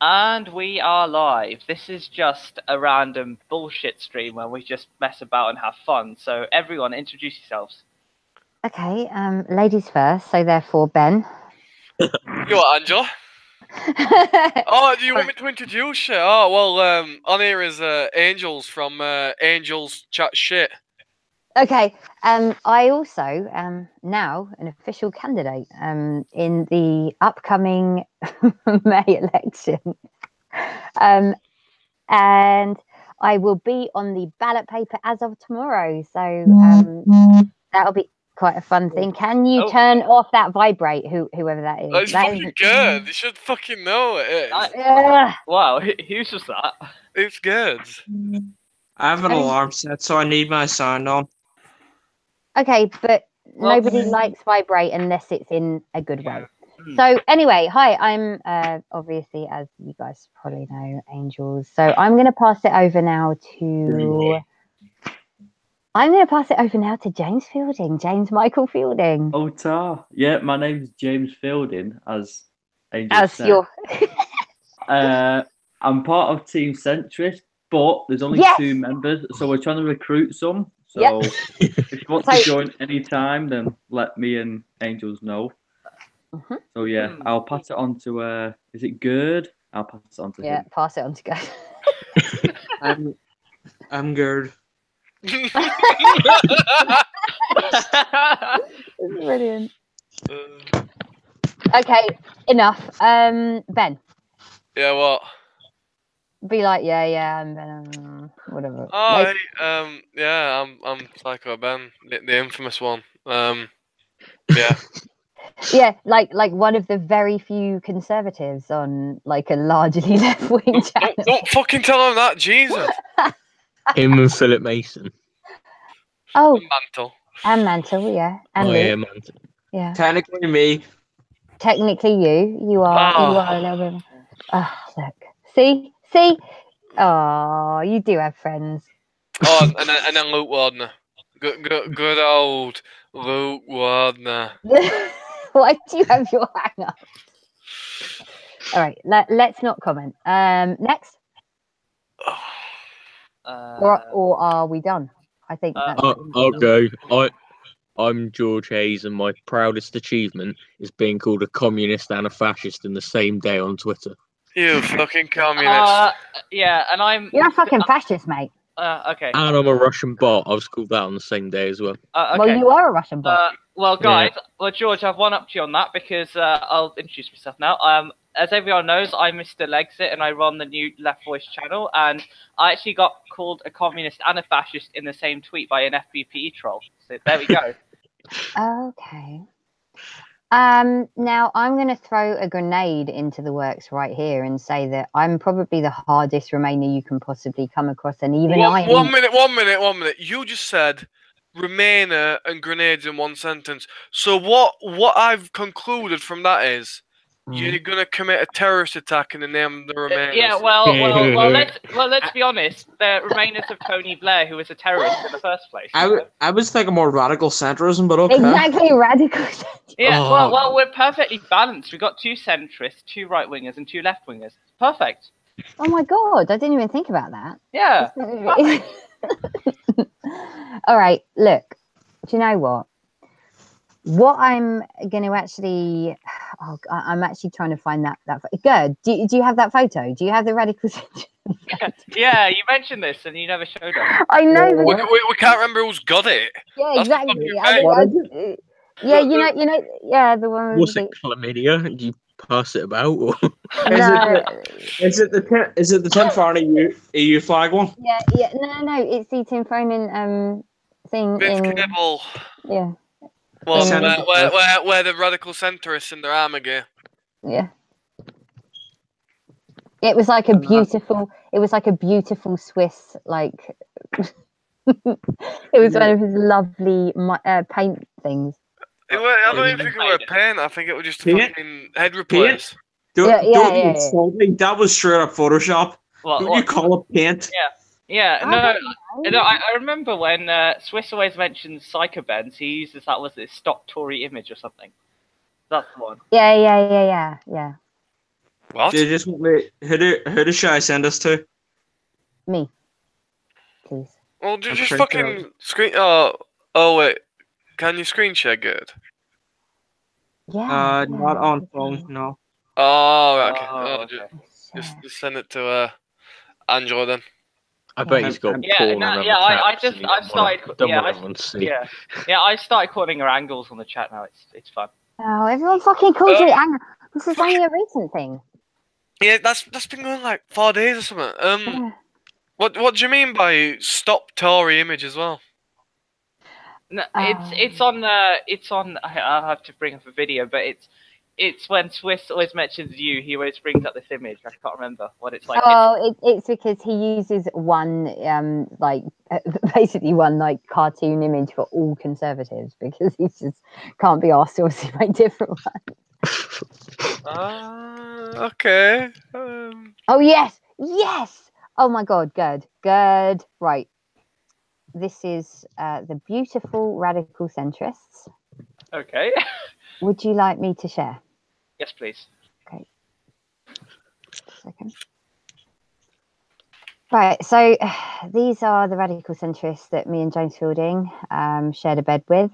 And we are live. This is just a random bullshit stream where we just mess about and have fun. So everyone, introduce yourselves. Okay, ladies first, so therefore Ben. You what, Angela? Oh, do you want me to introduce you? Oh, well, on here is Angels from Angels Chat Shit. Okay, I also am now an official candidate in the upcoming May election. And I will be on the ballot paper as of tomorrow. So that'll be quite a fun thing. Can you turn off that vibrate, whoever that is? It's fucking good. You should fucking know it is. Wow, whose was that? It's good. I have an alarm set, so I need my sound on. Okay, but nobody likes vibrate unless it's in a good way. So anyway, hi, I'm obviously, as you guys probably know, Angels. So I'm going to pass it over now to James Fielding, James Michael Fielding. Oh, ta. Yeah, my name's James Fielding, as Angel said. I'm part of Team Centrist, but there's only 2 members, so we're trying to recruit some. So if you want to join any time, then let me and Angels know. So yeah, I'll pass it on to is it Gerd? I'll pass it on to him. Yeah, pass it on to Gerd. I'm Gerd. Brilliant. Okay, enough. Ben. Yeah, what? Be like, I'm Ben, whatever. Oh, hey, yeah, I'm Psycho Ben, the infamous one. Yeah. Yeah, like one of the very few conservatives on like a largely left-wing channel. Don't fucking tell him that, Jesus. Him and Philip Mason. Oh, and Mantle, yeah, and yeah, Mantle. Yeah. Technically me. Technically you are a little bit. Oh, look, see. Oh, you do have friends. Oh, and then Luke Wardner. Good old Luke Wardner. Why do you have your hang up? All right, let's not comment. Next. Or are we done? I think that's I'll go. I'm George Hayes, and my proudest achievement is being called a communist and a fascist in the same day on Twitter. You fucking communist. Yeah, and You're a fucking fascist, mate. Okay. And I'm a Russian bot. I was called that on the same day as well. Okay. Well, you are a Russian bot. Well, guys, George, I've one up to you on that because I'll introduce myself now. As everyone knows, I'm Mr. Legsit and I run the new Left Voice channel, and I actually got called a communist and a fascist in the same tweet by an FBPE troll. So there we go. Okay. Now I'm going to throw a grenade into the works right here and say that I'm probably the hardest Remainer you can possibly come across, and even One minute. You just said Remainer and grenades in one sentence. So what I've concluded from that is you're gonna commit a terrorist attack in the name of the Remainers. Yeah, well, let's be honest. The Remainers of Tony Blair, who was a terrorist in the first place. I was thinking more radical centrism, but okay. Exactly, radical centrism. Yeah, well, we're perfectly balanced. We've got 2 centrists, 2 right-wingers, and 2 left-wingers. Perfect. Oh my god, I didn't even think about that. Yeah. All right, look. Do you know what? What I'm going to actually... Oh, I'm actually trying to find that. Good. Do you have that photo? Do you have the radical centrism? Yeah, you mentioned this and you never showed us. I know. We can't remember who's got it. Yeah, exactly. Yeah, the one. Was it chlamydia? Did you pass it about? Or? Is it the Tim Farron EU flag one? Yeah. No. It's the Tim Farron thing. Cable. Yeah. Well, where the radical centrists in their armour gear. Yeah. It was like a beautiful. It was like a beautiful Swiss like. It was one of his lovely paint things. I don't even think it was a paint. I think it was just a fucking head replace. That was straight up Photoshop. Don't you call it paint? Yeah. No, I remember when Swiss always mentions Psycho Benz, he uses that was his stock Tory image or something. That's the one. Yeah. What? Do you just want me? Who should I send us to? Me, please. Well, do I'm just sure fucking screen. Oh wait. Can you screen share good? Yeah. Not on phone. No. Oh, right, okay. Oh, Oh, okay. just send it to Angela then. I bet he's got Yeah, porn no, on yeah. other I tabs just and he I've don't wanna- started. don't Yeah, want everyone to see. yeah. I started calling her angles on the chat now. It's fun. Oh, everyone fucking calls it anger. This is only a recent thing. Yeah, that's been going like 4 days or something. Yeah. What do you mean by stop Tory image as well? No, it's on. I'll have to bring up a video, but it's when Swiss always mentions you. He always brings up this image. I can't remember what it's like. Oh, it's because he uses one basically one like cartoon image for all conservatives because he just can't be asked to obviously make different ones. Okay. Oh yes. Oh my God, good. Right. This is the beautiful radical centrists. Okay. Would you like me to share? Yes, please. Okay. Second. Right, so these are the radical centrists that me and James Fielding shared a bed with.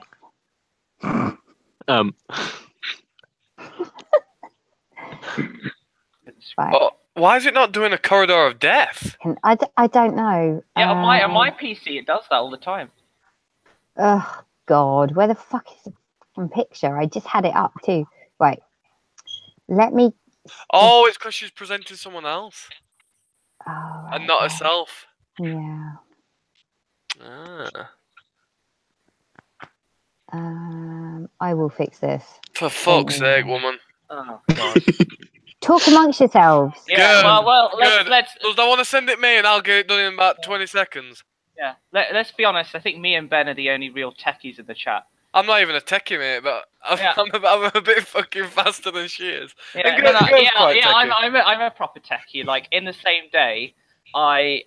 Right. Oh, why is it not doing a corridor of death? I don't know. Yeah, on my PC it does that all the time. Oh God, where the fuck is the fucking picture? I just had it up too. Right, let me. Oh, it's because she's presenting someone else Oh, and not herself. Yeah. I will fix this. For fuck's sake, woman. Oh God. Talk amongst yourselves. Yeah. Good, Well, good. let's. Does I want to send it me and I'll get it done in about 20 seconds? Yeah. Let's be honest. I think me and Ben are the only real techies in the chat. I'm not even a techie, mate, but I'm a bit fucking faster than she is. Yeah, And girl's quite techie. I'm a proper techie. Like in the same day, I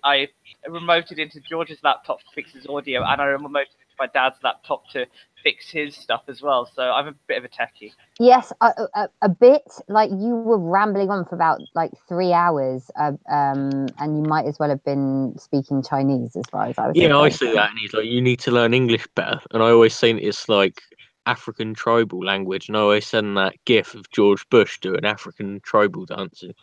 remoted into George's laptop to fix his audio, and I remoted into my dad's laptop to fix his stuff as well. So I'm a bit of a techie. Yes, a bit. Like you were rambling on for about like 3 hours, and you might as well have been speaking Chinese as far as I was. Yeah, I see that, and he's like, "You need to learn English better." And I always say it's like African tribal language, and I always send that GIF of George Bush doing African tribal dancing.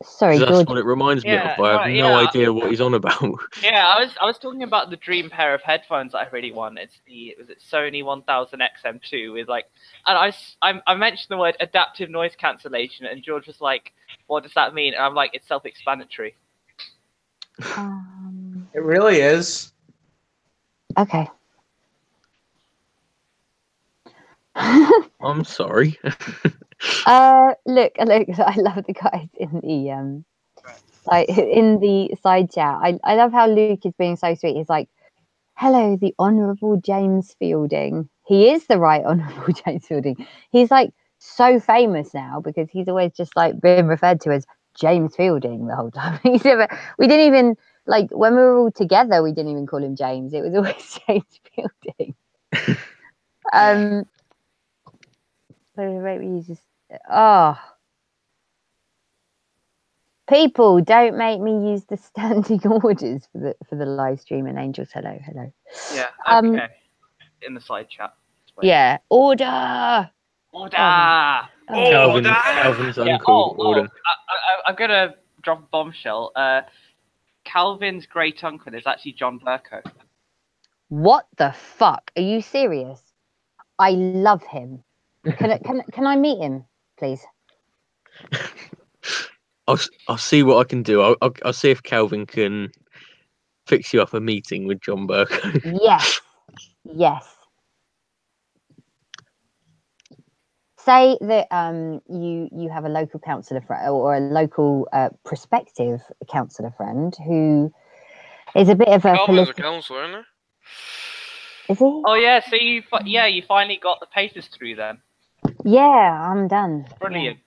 Sorry, that's George. what it reminds me of. I have no idea what he's on about. Yeah, I was talking about the dream pair of headphones that I really want. It's the Sony 1000 XM2 with like, and I mentioned the word adaptive noise cancellation, and George was like, "What does that mean?" And I'm like, "It's self-explanatory." It really is. Okay. I'm sorry. Look, I love the guys in the like in the side chat. I love how Luke is being so sweet. He's like, "Hello, the Honourable James Fielding." He is the right Honourable James Fielding. He's like so famous now because he's always just like being referred to as James Fielding the whole time. We didn't even like when we were all together. We didn't even call him James. It was always James Fielding. So maybe you just people, don't make me use the standing orders for the live stream. And Angels, hello. Yeah. Okay. In the side chat. Yeah. Order. Calvin's uncle. Order. I'm gonna drop a bombshell. Calvin's great uncle is actually John Burke. What the fuck? Are you serious? I love him. Can I meet him, please? I'll see what I can do. I'll see if Calvin can fix you up a meeting with John Burke. Yes. Say that you have a local councillor friend or a local prospective councillor friend who is a bit of a Calvin's a councillor, isn't he? Is he? Oh yeah, so you finally got the papers through then. Yeah, I'm done. Brilliant.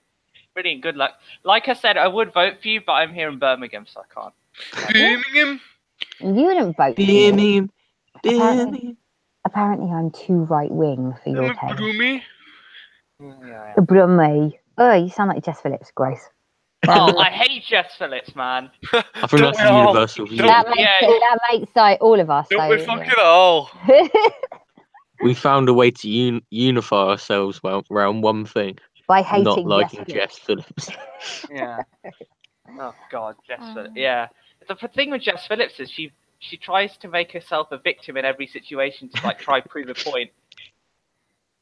Brilliant, good luck. Like I said, I would vote for you, but I'm here in Birmingham, so I can't. Birmingham? You wouldn't vote for me. Apparently I'm too right-wing for your taste. Brummy? Brummy. Oh, you sound like Jess Phillips. Gross. Oh, I hate Jess Phillips, man. I think that's a universal view. That makes like all of us. Don't we fuck it all? We found a way to unify ourselves around one thing. By hating not liking Jess Phillips. Yeah. Oh God, Jess Phillips. Yeah. The thing with Jess Phillips is she tries to make herself a victim in every situation to like try prove a point.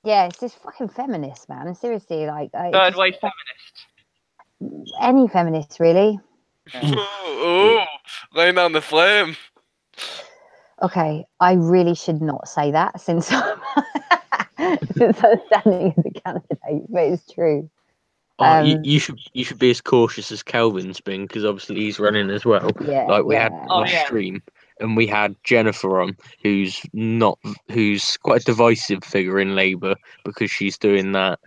Yeah, it's just fucking feminist, man. Seriously, like Third wave feminist. Any feminist, really. Ooh, laying down the flame. Okay, I really should not say that since I'm standing as a candidate, but it's true. You should be as cautious as Kelvin's been, because obviously he's running as well. Yeah, like we had on stream, and we had Jennifer on, who's quite a divisive figure in Labour because she's doing that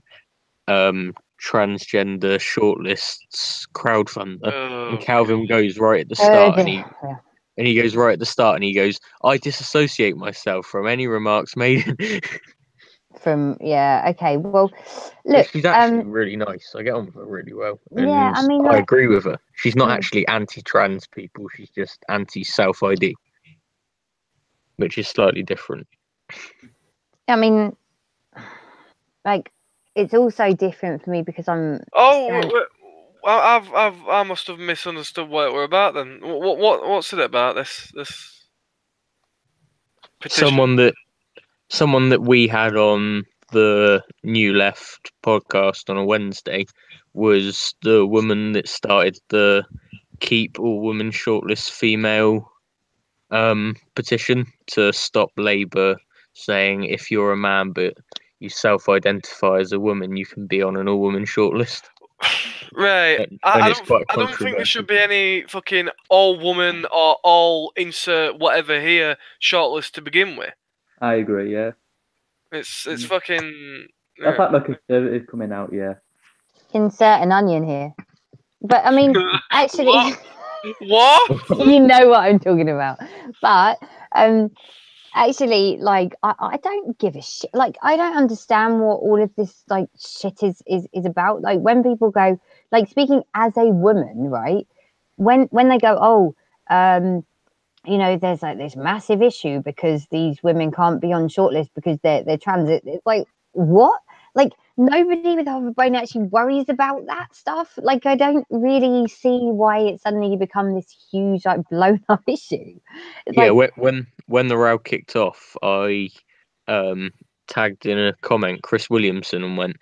transgender shortlists crowdfunder, and Calvin goes right at the start, and he goes right at the start, and he goes, "I disassociate myself from any remarks made." Okay, well, look, she's actually really nice. I get on with her really well. And yeah, I mean, I agree with her. She's not actually anti-trans people. She's just anti-self ID, which is slightly different. I mean, like, it's also different for me because I'm. I must have misunderstood what we're about then. What's it about this petition? Someone that we had on the New Left podcast on a Wednesday was the woman that started the Keep All Women Shortlist Female petition to stop Labour saying if you're a man but you self-identify as a woman, you can be on an all-woman shortlist. Right. I don't think there should be any fucking all-woman or all insert whatever here shortlist to begin with. I agree, yeah. It's fucking... I thought the Conservative coming out, yeah. Insert an onion here. But, I mean, actually... What? You know what I'm talking about. But, actually, like, I don't give a shit. Like, I don't understand what all of this, like, shit is about. Like, when people go... Like, speaking as a woman, right? When they go, you know, there's like this massive issue because these women can't be on shortlist because they're trans. It's like, what? Like, nobody with half a brain actually worries about that stuff. Like, I don't really see why it's suddenly become this huge, like, blown up issue. When the row kicked off, I tagged in a comment Chris Williamson and went,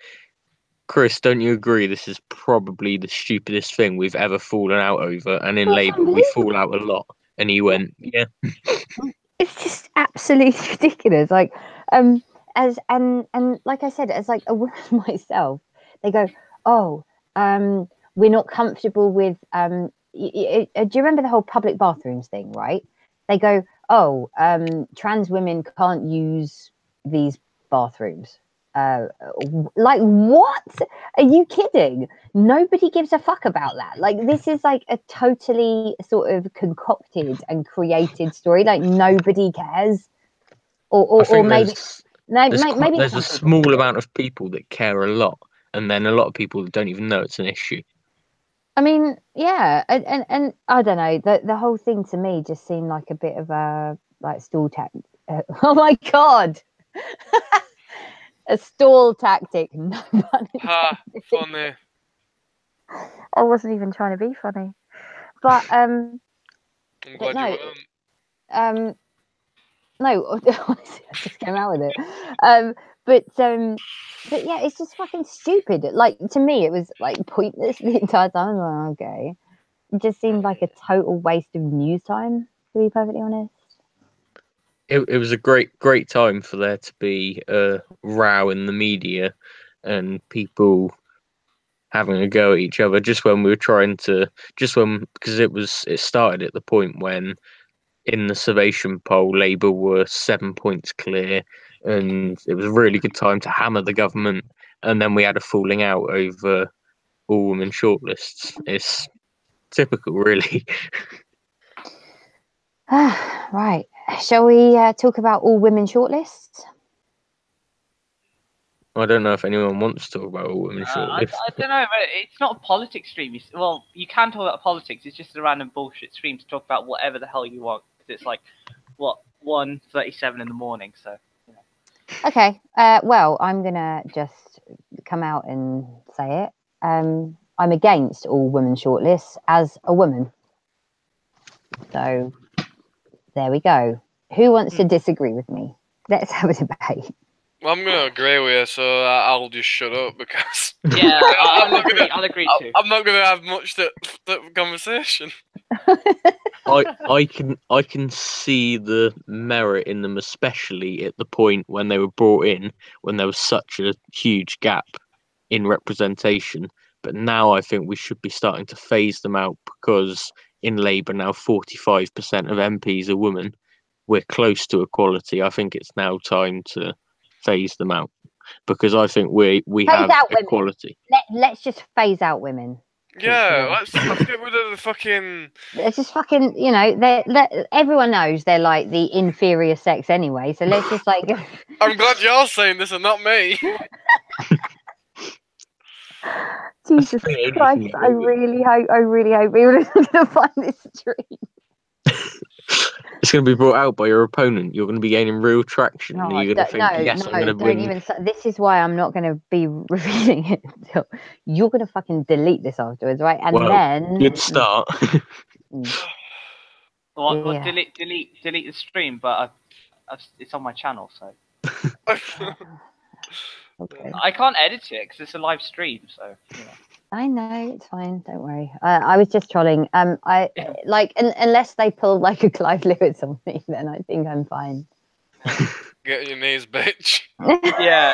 "Chris, don't you agree this is probably the stupidest thing we've ever fallen out over? And in Labour, we fall out a lot." And he went, "Yeah." It's just absolutely ridiculous. Like, and like I said, as like a woman myself, they go, we're not comfortable with. Do you remember the whole public bathrooms thing, right? They go, trans women can't use these bathrooms. Like, what? Are you kidding? Nobody gives a fuck about that. Like, this is like a totally sort of concocted and created story. Like, nobody cares. Or maybe there's a small amount of people that care a lot, and then a lot of people that don't even know it's an issue. I mean, yeah, and I don't know. The whole thing to me just seemed like a bit of a like stall tactic. Oh my god. A stall tactic. No pun intended. Funny. I wasn't even trying to be funny, but I'm glad no, you no. Honestly, I just came out with it. But yeah, it's just fucking stupid. Like, to me, it was like pointless the entire time. I was like, okay, it just seemed like a total waste of news time, to be perfectly honest. It was a great time for there to be a row in the media and people having a go at each other just when we were because it started at the point when in the Salvation poll Labour were 7 points clear, and it was a really good time to hammer the government, and then we had a falling out over all women shortlists. It's typical, really. Right. Shall we talk about all women shortlists? I don't know if anyone wants to talk about a women shortlist. I don't know, but it's not a politics stream. Well, you can talk about politics. It's just a random bullshit stream to talk about whatever the hell you want. Because it's like, what, 1:37 in the morning, so... You know. Okay, well, I'm going to just come out and say it. I'm against all women shortlists as a woman. So, there we go. Who wants to disagree with me? Let's have a debate. Well, I'm going to agree with you, so I'll just shut up because... Yeah, I'll agree too. I'm not going to have much that conversation. I can see the merit in them, especially at the point when they were brought in, when there was such a huge gap in representation. But now I think we should be starting to phase them out because in Labour now 45% of MPs are women. We're close to equality. I think it's now time to phase them out because I think we have equality. Let's just phase out women. Yeah, let's get rid of the fucking... Let's just fucking, you know, everyone knows they're like the inferior sex anyway, so let's just like... I'm glad you're saying this and not me. Jesus Christ, I really hope people are going to find this stream. It's going to be brought out by your opponent. You're going to be gaining real traction. No, You're going to think, yes, I'm going to win. This is why I'm not going to be revealing it until you're going to fucking delete this afterwards, right? And then good start. Well, yeah. delete the stream, but it's on my channel, so okay. I can't edit it because it's a live stream, so. You know. I know, it's fine, don't worry. I was just trolling. Unless they pull like a Clive Lewis on me, then I think I'm fine. Get on your knees, bitch. yeah,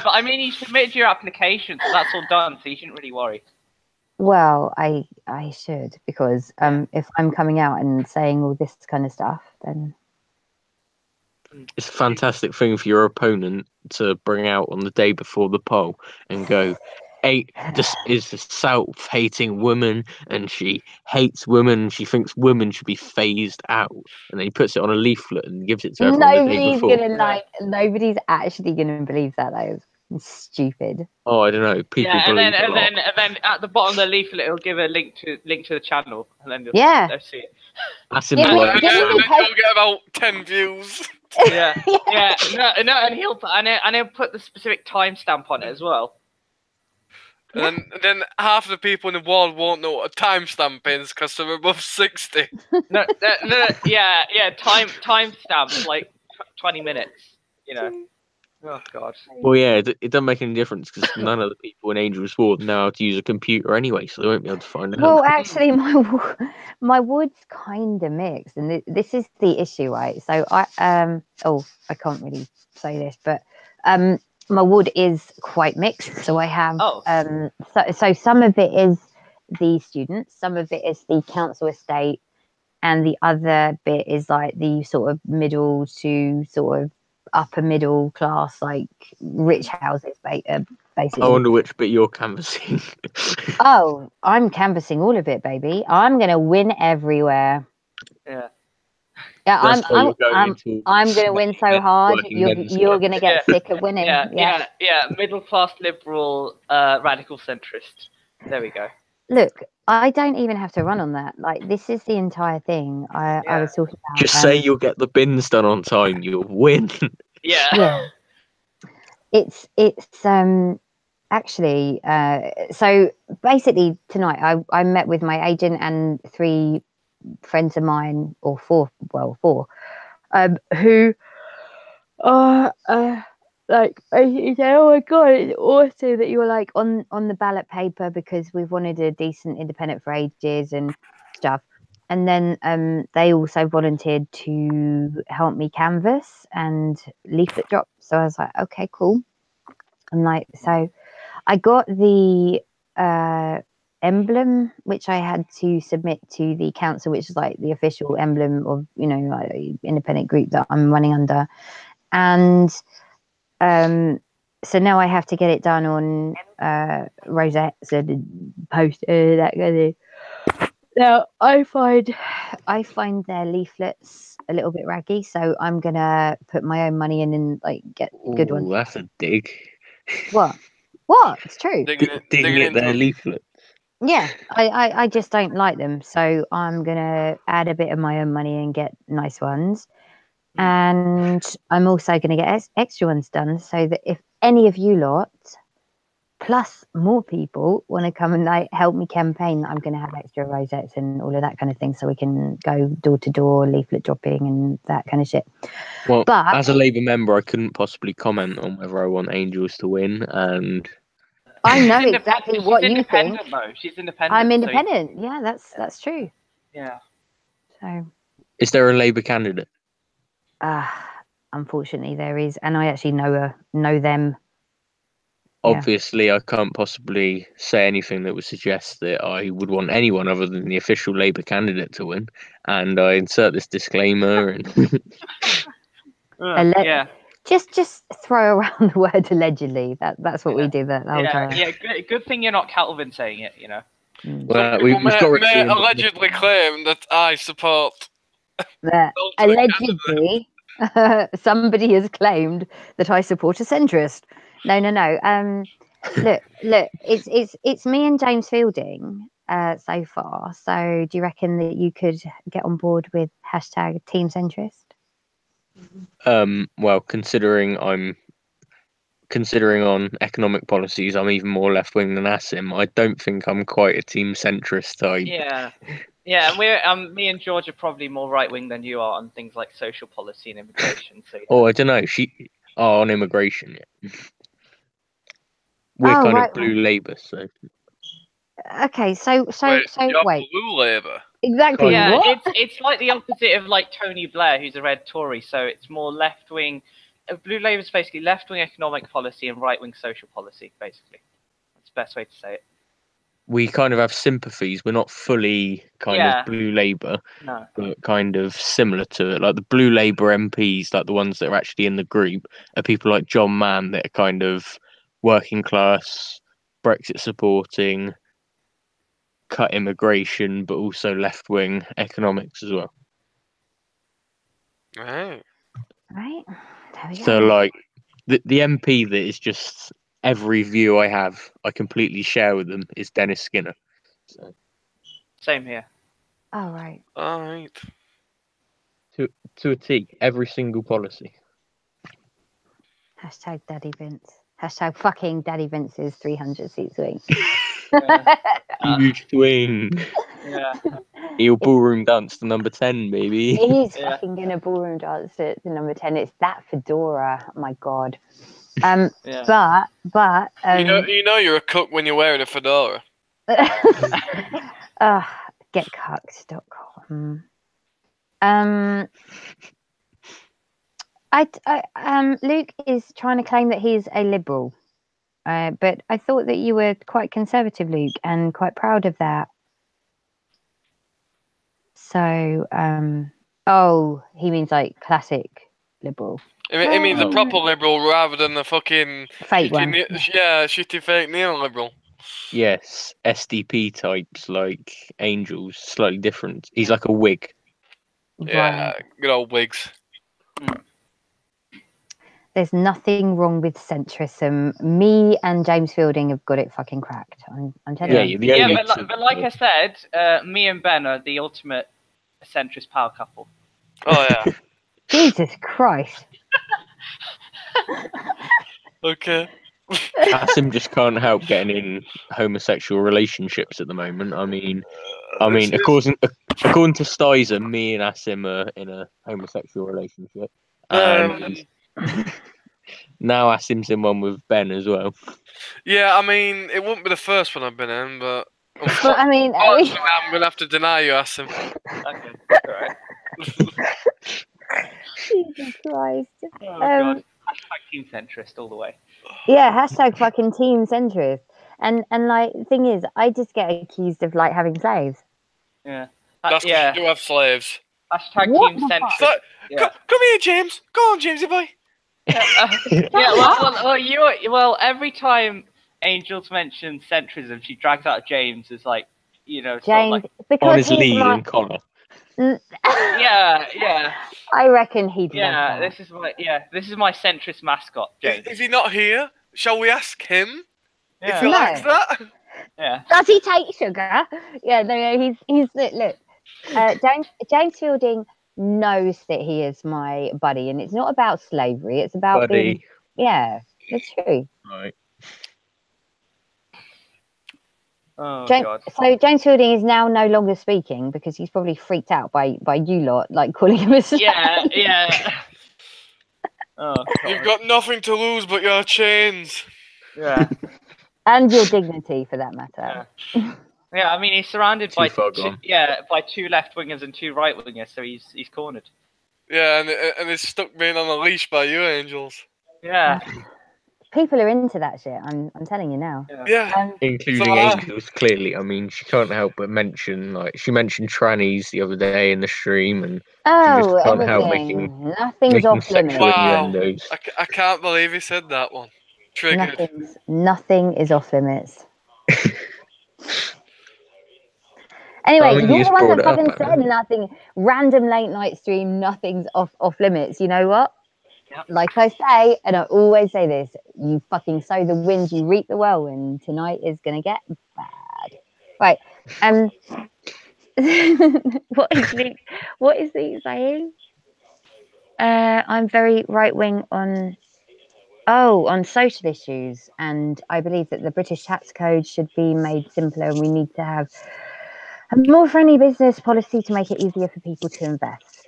but I mean, you submitted your application, so that's all done, so you shouldn't really worry. Well, I should, because if I'm coming out and saying all this kind of stuff, then... It's a fantastic thing for your opponent to bring out on the day before the poll and go... This is a self-hating woman, and she hates women. She thinks women should be phased out, and then he puts it on a leaflet and gives it to everyone the day before. Nobody's actually gonna believe that. Though it's stupid. Oh, I don't know. People believe and then at the bottom of the leaflet, it'll give a link to the channel, and then they'll see it. That's and then you'll get about 10 views. Yeah, no, and he'll put the specific timestamp on it as well. And then half the people in the world won't know what a timestamp is because they're above 60. No, timestamp like 20 minutes. You know. Oh God. Well, yeah, it doesn't make any difference because none of the people in Angel's Ward know how to use a computer anyway, so they won't be able to find out. Well, actually, my wood's kind of mixed, and this is the issue, right? So I can't really say this, but my wood is quite mixed. So I have so some of it is the students, some of it is the council estate, and the other bit is like the sort of middle to sort of upper middle class, like rich houses, basically. I wonder which bit you're canvassing. Oh, I'm canvassing all of it, baby. I'm gonna win everywhere. Yeah, I'm gonna win so hard. You're gonna get sick of winning. Yeah. Middle class liberal, radical centrist. There we go. Look, I don't even have to run on that. Like, this is the entire thing I was talking about. Just say you'll get the bins done on time. You'll win. Yeah. It's actually so basically tonight I met with my agent and 3 friends of mine, or 4, who are like basically say, oh my God, it's awesome that you were like on the ballot paper because we've wanted a decent independent for ages and stuff. And then they also volunteered to help me canvass and leaflet drop. So I was like, okay, cool. I'm like, so I got the emblem, which I had to submit to the council, which is like the official emblem of, you know, like, independent group that I'm running under. And so now I have to get it done on rosettes and poster, that kind of thing. Now I find their leaflets a little bit raggy, so I'm gonna put my own money in and like get good ones. That's a dig. What? What? It's true. Digging at their leaflet. Yeah, I just don't like them. So I'm going to add a bit of my own money and get nice ones. And I'm also going to get extra ones done so that if any of you lot, plus more people, want to come and help me campaign, I'm going to have extra rosettes and all of that kind of thing so we can go door to door, leaflet dropping and that kind of shit. Well, but as a Labour member, I couldn't possibly comment on whether I want Angels to win. And I know exactly what you think. Though. She's independent. I'm independent. So yeah, that's true. Yeah. So, is there a Labour candidate? Unfortunately, there is, and I actually know them. Obviously, yeah. I can't possibly say anything that would suggest that I would want anyone other than the official Labour candidate to win. And I insert this disclaimer. And yeah. Just throw around the word allegedly. That's what we do the whole time. Yeah, good thing you're not Calvin saying it, you know. Well, we've got may allegedly claim that I support. Allegedly, somebody has claimed that I support a centrist. No. Look. It's me and James Fielding so far. So do you reckon that you could get on board with hashtag Team Centrist? Well, considering on economic policies, I'm even more left wing than Asim. I don't think I'm quite a team centrist type. Yeah, and we're me and George are probably more right wing than you are on things like social policy and immigration. So, Oh, I don't know. On immigration, yeah. We're kind of blue Labour, so. Okay, so wait. Blue Labour. Exactly. Yeah, what? it's like the opposite of like Tony Blair, who's a red Tory. So it's more left wing. Blue Labour is basically left wing economic policy and right wing social policy. Basically, that's the best way to say it. We kind of have sympathies. We're not fully of blue Labour, but kind of similar to it. Like the blue Labour MPs, like the ones that are actually in the group, are people like John Mann that are kind of working class, Brexit supporting, cut immigration, but also left wing economics as well. Right. There we go. So like the MP that is just every view I have, I completely share with them is Dennis Skinner. So. Same here. All right. To a T, every single policy. Hashtag Daddy Vince. Hashtag fucking Daddy Vince's 300 seat swing. Huge swing. Yeah. He'll ballroom dance to number 10, baby. He's fucking gonna ballroom dance to number 10. It's that fedora. Oh my god. But you know you're a cook when you're wearing a fedora. Getcucked.com. Luke is trying to claim that he's a liberal, but I thought that you were quite conservative, Luke, and quite proud of that. So, he means like classic liberal. It means a proper liberal rather than the fucking fake one. Shitty fake neoliberal. Yes, SDP types like Angels, slightly different. He's like a Whig. Yeah, good old Whigs. There's nothing wrong with centrism. Me and James Fielding have got it fucking cracked. I'm telling you. But like I said, me and Ben are the ultimate centrist power couple. Oh yeah. Jesus Christ. Okay. Asim just can't help getting in homosexual relationships at the moment. I mean, according to Stizer, me and Asim are in a homosexual relationship. And now Asim's in one with Ben as well. Yeah, I mean, it wouldn't be the first one I've been in, but I mean, I'm going to have to deny you, Asim. Okay, alright. Jesus Christ. Oh, God. Hashtag team centrist all the way. Yeah, hashtag fucking team centrist. And like, the thing is, I just get accused of like having slaves. Yeah. That's because you do have slaves. Hashtag team centrist. Come here, James. Go on, Jamesy boy. Well, every time Angels mentions centrism, she drags out James as like, you know, James, sort of like, on his lead and collar. Yeah. I reckon he'd. This is my centrist mascot, James. Is he not here? Shall we ask him if he Yeah. likes that? Yeah. Does he take sugar? Yeah, no, he's look. James Fielding knows that he is my buddy, and it's not about slavery. It's about being. Buddy. Yeah, it's true. Right. Oh God. So James Fielding is now no longer speaking because he's probably freaked out by you lot, like calling him a slave. Yeah. Oh, God. You've got nothing to lose but your chains. Yeah. And your dignity, for that matter. Yeah, I mean he's surrounded by far two, gone. by 2 left wingers and 2 right wingers, so he's cornered. Yeah, and it's stuck being on a leash by you, Angels. Yeah. People are into that shit. I'm telling you now. Yeah. Including Angels, clearly. I mean, she can't help but mention, she mentioned trannies the other day in the stream, and she just can't help making nothing's off limits. Wow. Innuendos. I can't believe he said that one. Triggered. Nothing is off limits. Anyway, you're the one that fucking said nothing. Random late night stream, nothing's off limits. You know what? Yep. Like I say, and I always say this, you fucking sow the wind, you reap the whirlwind. Tonight is gonna get bad. Right. What is Luke saying? I'm very right wing on social issues, and I believe that the British tax code should be made simpler, and we need to have a more friendly business policy to make it easier for people to invest.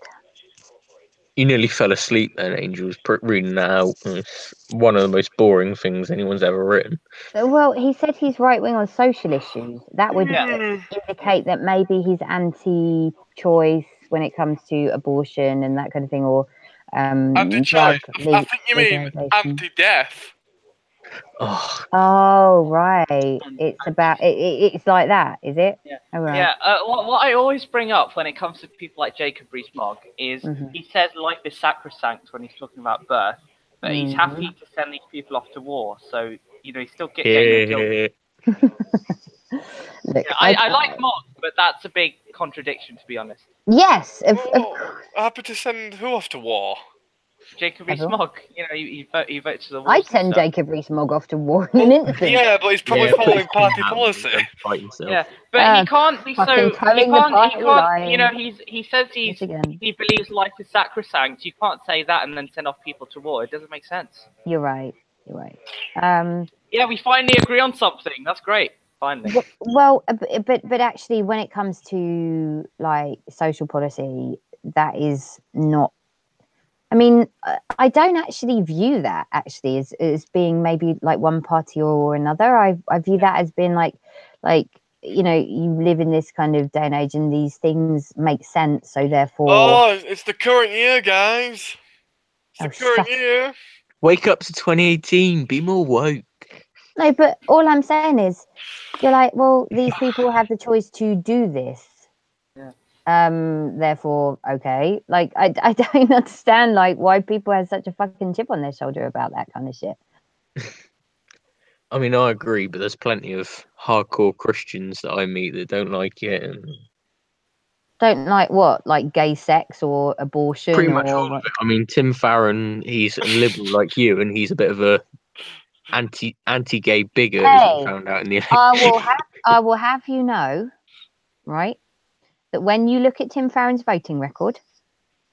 You nearly fell asleep then, Angels, reading that out. It's one of the most boring things anyone's ever written. Well, he said he's right wing on social issues. That would indicate that maybe he's anti-choice when it comes to abortion and that kind of thing, or anti-choice. I think you mean anti-death. Oh, right. It's about it's like that, is it? Yeah. Oh, right. Yeah. What I always bring up when it comes to people like Jacob Rees-Mogg is he says life is sacrosanct when he's talking about birth, but he's happy to send these people off to war. So he's still getting them killed. Look, I like Mogg, but that's a big contradiction, to be honest. Yes. Happy to send who off to war? Jacob Rees-Mogg, he votes for the war. I'd send Jacob Rees-Mogg off to war in an instant. Yeah, but he's probably following party policy. Yeah, but he can't be so. He can't. He says he believes life is sacrosanct. You can't say that and then send off people to war. It doesn't make sense. You're right. Yeah, we finally agree on something. That's great. Finally. Well, but actually, when it comes to like social policy, that is not. I mean, I don't actually view that actually as being maybe like one party or another. I view that as being like you live in this kind of day and age, and these things make sense. So therefore, it's the current year, guys. It's the current year. Wake up to 2018. Be more woke. No, but all I'm saying is, you're like, well, these people have the choice to do this. Yeah. Therefore, okay. Like, I don't understand like why people have such a fucking chip on their shoulder about that kind of shit. I mean, I agree, but there's plenty of hardcore Christians that I meet that don't like it. And don't like what? Like gay sex or abortion? Pretty much all of it. I mean, Tim Farron, he's a liberal like you, and he's a bit of a anti-gay bigot, as we found out in the election. I will have you know, right, that when you look at Tim Farron's voting record,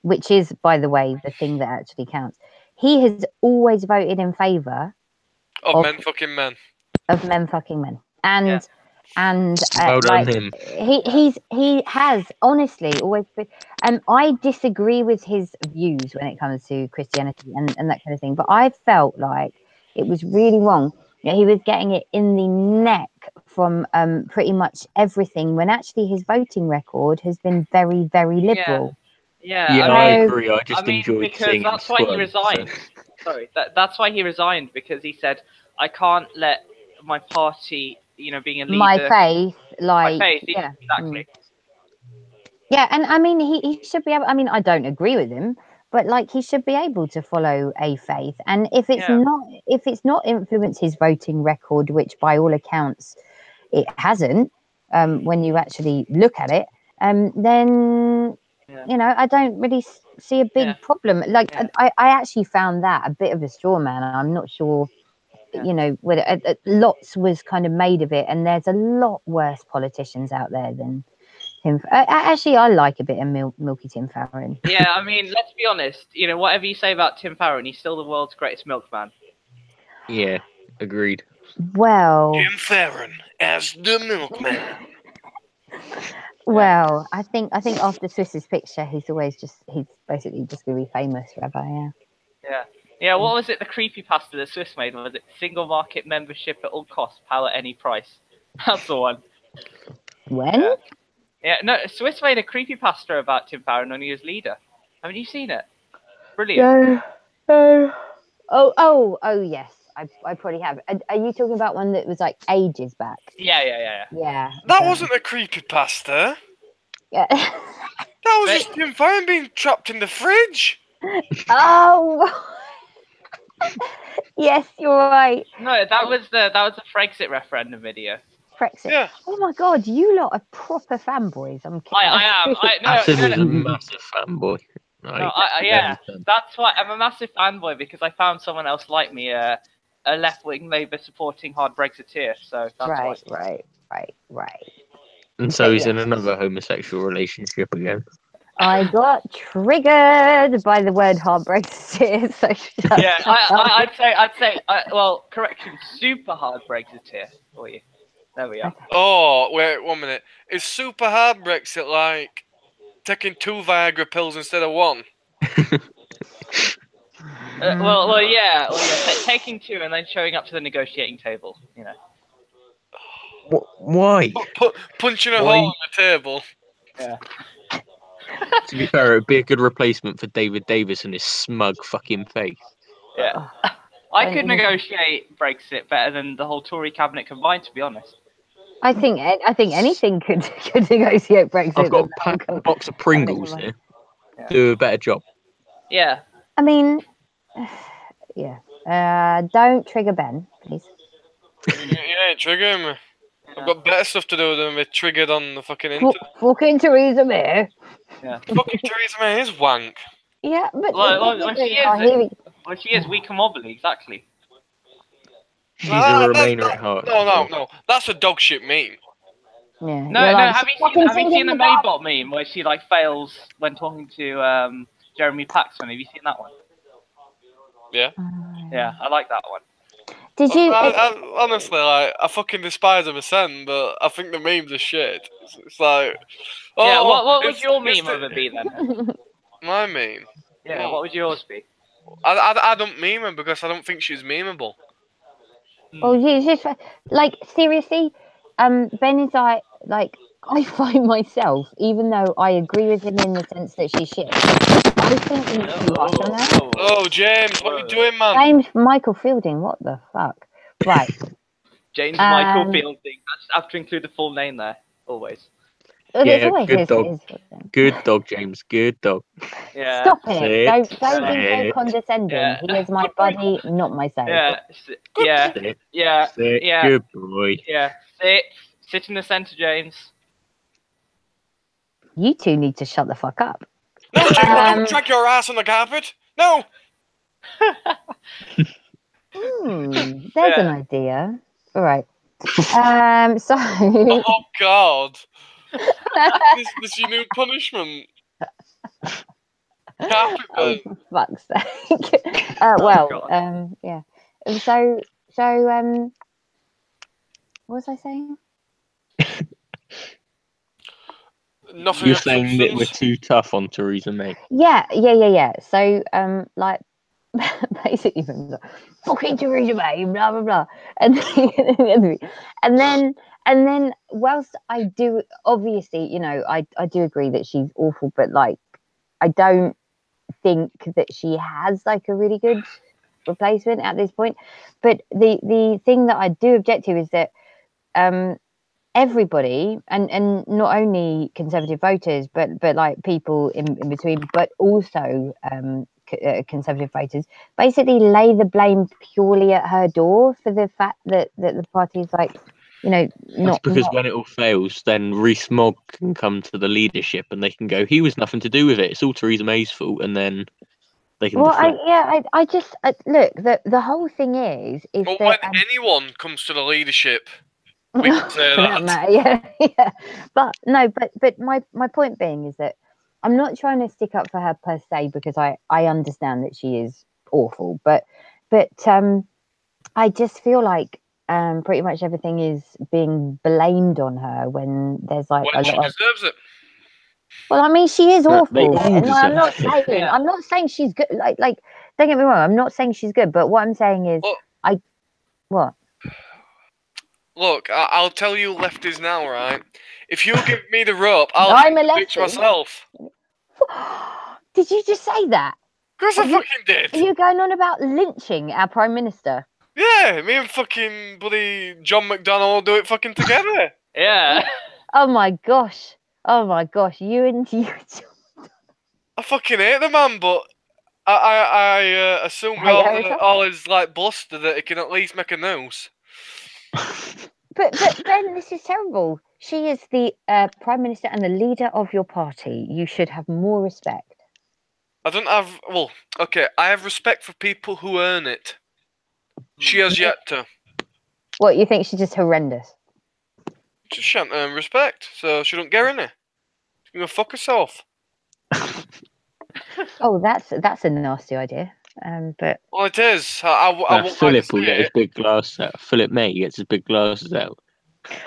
which is, by the way, the thing that actually counts, he has always voted in favour of men fucking men. Of men fucking men. And well done him. He has honestly always been, I disagree with his views when it comes to Christianity and that kind of thing, but I felt like it was really wrong. He was getting it in the neck from pretty much everything, when actually his voting record has been very, very liberal. Yeah, I agree. I just enjoyed because seeing that's why he resigned. Sorry, that's why he resigned, because he said, I can't let my party, being a leader. My faith, yeah, exactly. Yeah, and I mean, he should be able. I mean, I don't agree with him, but like he should be able to follow a faith, and if it's not influenced his voting record, which by all accounts it hasn't, when you actually look at it, then I don't really see a big problem. Like I actually found that a bit of a straw man. I'm not sure you know, lots was kind of made of it, and there's a lot worse politicians out there than Tim. Actually, I like a bit of Milky Tim Farron. Yeah, I mean, let's be honest. You know, whatever you say about Tim Farron, he's still the world's greatest milkman. Yeah, agreed. Well, Tim Farron as the milkman. Well, I think after Swiss's picture, he's basically just going to be famous forever. Yeah. Yeah. What was it? The creepypasta that Swiss made? Was it single market membership at all costs, power any price? That's the one. When? Yeah. No, Swiss made a creepypasta about Tim Farron when he was leader. Haven't you seen it? Brilliant. No. Oh, yes. I probably have. Are you talking about one that was like ages back? Yeah. That wasn't a creepypasta. Yeah. That was just Tim Farron being trapped in the fridge. Oh. Yes, you're right. No, that was the Brexit referendum video. Brexit. Yeah. Oh my God, you lot are proper fanboys. I am. I'm a massive fanboy. That's why I'm a massive fanboy, because I found someone else like me, a left-wing Labour supporting hard Brexiteer. So that's right. And so he's in another homosexual relationship again. I got triggered by the word hard Brexiteer. So I'd say, well, correction, super hard Brexiteer for you. There we are. Oh, wait 1 minute. Is super hard Brexit like taking 2 Viagra pills instead of 1? Well, yeah. Taking 2 and then showing up to the negotiating table. You know. Why? Punching a hole in the table. Yeah. To be fair, it'd be a good replacement for David Davis and his smug fucking face. Yeah. I could negotiate Brexit better than the whole Tory cabinet combined, to be honest. I think anything could negotiate Brexit. I've got a box of Pringles here. Yeah. Do a better job. Yeah. I mean, yeah. Don't trigger Ben, please. Yeah, trigger him. I've got better stuff to do than be triggered on the fucking internet. Fucking Theresa May. Yeah. Fucking Theresa May is wank. Yeah, but when she is weak and wobbly, exactly. She's a Remainer at heart. No. That's a dog shit meme. Yeah. No. Have you seen the Maybot meme where she like fails when talking to Jeremy Paxman? Have you seen that one? Yeah. Yeah, I like that one. Did you? I honestly, like, I fucking despise him a cent, but I think the memes are shit. It's like, yeah. What would your meme ever be then? My meme. Yeah. What would yours be? I don't meme her because I don't think she's memeable. Well, you just like seriously, Ben is like I find myself, even though I agree with him in the sense that she's shit, I think he's too harsh on her. Oh, James, what are you doing, man? James Michael Fielding, what the fuck? Right. James Michael Fielding. I have to include the full name there, always. Yeah, good dog. Good dog, James. Good dog. Yeah. Stop it. Don't be so condescending. Yeah. He is my buddy, not my son. Yeah. Good boy. Yeah. Sit in the centre, James. You two need to shut the fuck up. No, James, drag your ass on the carpet. No. There's an idea. All right. So. Oh God. This is your new punishment. Oh, for fuck's sake. Yeah. So, what was I saying? Nothing. You're saying that we're too tough on Theresa May. Yeah. So, like, basically, fucking Theresa May, blah blah blah, and then, whilst I do, obviously, you know, I do agree that she's awful, but like, I don't think that she has like a really good replacement at this point. But the thing that I do object to is that everybody, and not only Conservative voters, but like people in between, but also Conservative voters, basically lay the blame purely at her door for the fact that the party's like, you know, not because when it all fails, then Rees-Mogg can come to the leadership and they can go, he was nothing to do with it. It's all Theresa May's fault, and then They can Well, deflect. I just look. The whole thing is But that when anyone comes to the leadership, we can say for that. matter, yeah. But no, but my point being is that I'm not trying to stick up for her per se, because I understand that she is awful, but I just feel like pretty much everything is being blamed on her when there's like When a she lot of. deserves it. Well, I mean, she is They awful. all And I'm deserve not it. saying I'm not saying she's good. Like don't get me wrong. I'm not saying she's good, but what I'm saying is what. Look, I'll tell you lefties now, right? If you give me the rope, I'll I'm a ditch lefty. myself. Did you just say that? Of course I fucking did. Are you going on about lynching our Prime Minister? Yeah, me and fucking bloody John McDonnell do it fucking together. Yeah. Oh my gosh. Oh my gosh. You. I fucking hate the man, but I assume with all his like bluster that he can at least make a noose. But Ben, this is terrible. She is the Prime Minister and the leader of your party. You should have more respect. I don't have. Well, okay, I have respect for people who earn it. She has yet to. What, you think she's just horrendous? She shan't earn respect, so she don't get in it. She's gonna fuck herself. Oh, that's a nasty idea. But Well, it is. I won't Philip will like to get say his it. big glass out. Philip May gets his big glasses out.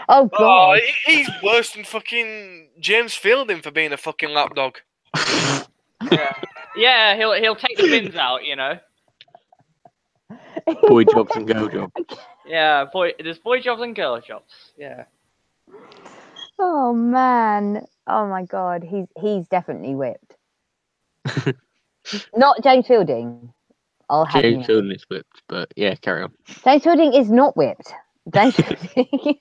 oh god. Oh, he's worse than fucking James Fielding for being a fucking lapdog. Yeah, he'll take the bins out, you know. Boy jobs and girl jobs. Yeah, there's boy jobs and girl jobs. Yeah. Oh man. Oh my god. He's definitely whipped. Not James Fielding. I'll have James you know. Fielding is whipped, but yeah, carry on. James Fielding is not whipped. James Fielding.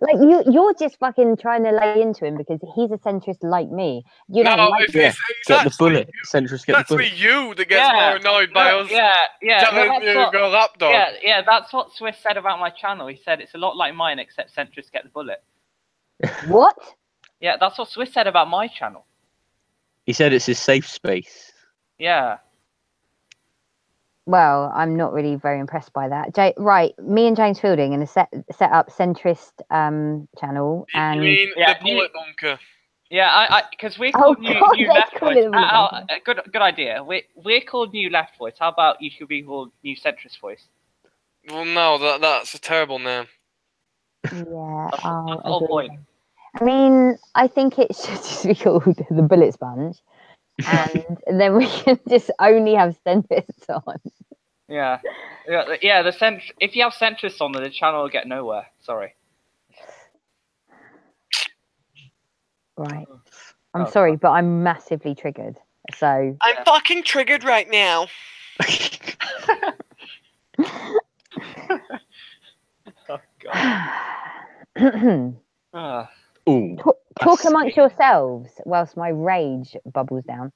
Like you're just fucking trying to lay into him because he's a centrist like me. You don't like it's get the actually bullet. Centrist get the actually bullet. you that gets more annoyed by us telling you to go lapdog. Yeah, that's what Swiss said about my channel. He said it's a lot like mine, except centrists get the bullet. What? Yeah, that's what Swiss said about my channel. He said it's his safe space. Yeah. Well, I'm not really very impressed by that. Right, me and James Fielding in a set up centrist channel, and You mean the bullet bunker? Yeah, because we're called new left voice. Good idea. We're called new left voice. How about you should be called new centrist voice? Well, no, that's a terrible name. Yeah, That's the whole point. I mean, I think it should just be called the Bullet Sponge, and then we can just only have centrists on. Yeah. If you have centrists on, the channel will get nowhere. Sorry. Right. I'm sorry, but I'm massively triggered. So I'm fucking triggered right now. Oh god. Talk amongst yourselves whilst my rage bubbles down.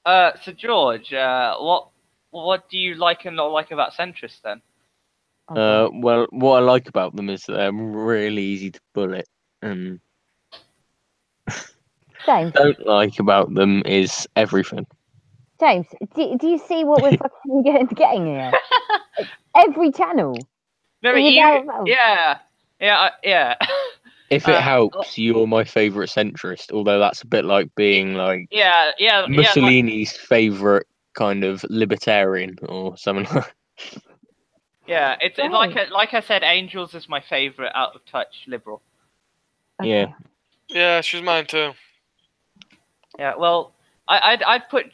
So George, what do you like and not like about centrists then? Well, what I like about them is they're really easy to bullet, and James, don't like about them is everything. James, do you see what we're fucking getting here? Every channel. No, but yeah. If it helps, you're my favourite centrist, although that's a bit like being like Mussolini's favourite kind of libertarian or something like that. Yeah, it's like I said, Angels is my favourite out of touch liberal. Okay. Yeah, she's mine too. Yeah, well, I'd put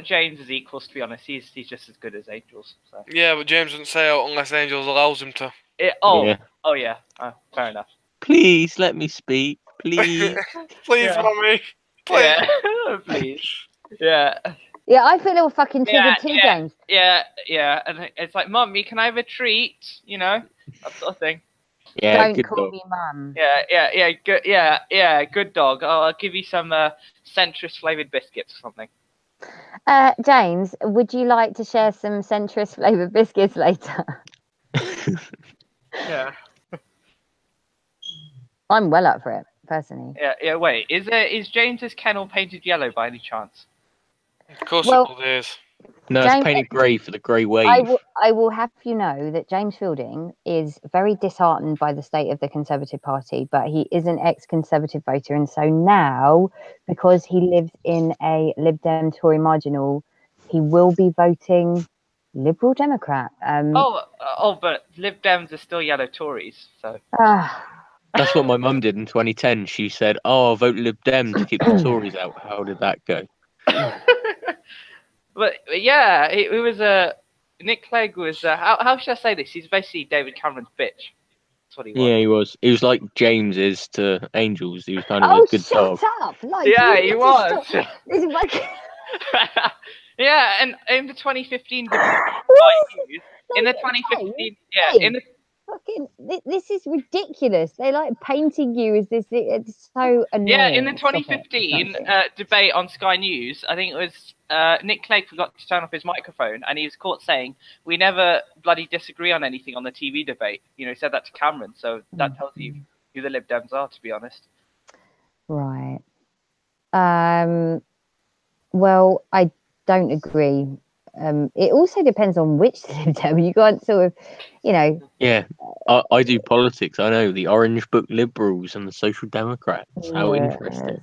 James as equals, to be honest. He's just as good as Angels. So. Yeah, but James doesn't say out unless Angels allows him to. Yeah. Fair enough. Please let me speak, please. Please, mommy. Please. Yeah. Please. Yeah. Yeah, I feel a little fucking triggered too, James. Yeah, and it's like, Mummy, can I have a treat? You know, that sort of thing. Yeah, don't call me mum. Yeah, good dog. I'll give you some centrist flavoured biscuits or something. James, would you like to share some centrist flavoured biscuits later? Yeah. I'm well up for it, personally. Yeah. Wait, is James's kennel painted yellow by any chance? Of course Well, it is. No, James- it's painted grey for the grey wave. I will have you know that James Fielding is very disheartened by the state of the Conservative Party, but he is an ex-Conservative voter, and so now, because he lives in a Lib Dem Tory marginal, he will be voting Liberal Democrat. But Lib Dems are still yellow Tories, so. That's what my mum did in 2010. She said, "Oh, I'll vote Lib Dem to keep the Tories out." How did that go? But yeah, it was Nick Clegg was how should I say this? He's basically David Cameron's bitch. That's what he was. Yeah, he was. He was like James is to Angels. He was kind of a good dog. Shut up! Like, Yeah, you he need to was. stop. This is like... Yeah, and in the 2015 debate, in the 2015, in the fucking, this is ridiculous. They like painting you as this. It's so annoying. Yeah, in the 2015 debate on Sky News, I think it was Nick Clegg forgot to turn off his microphone, and he was caught saying, "We never bloody disagree on anything on the TV debate." You know, he said that to Cameron, so that tells you who the Lib Dems are, to be honest. Right. Well, I don't agree. It also depends on which Lib Dem. You can't sort of, you know. Yeah, I do politics. I know the Orange Book Liberals and the Social Democrats. How interesting.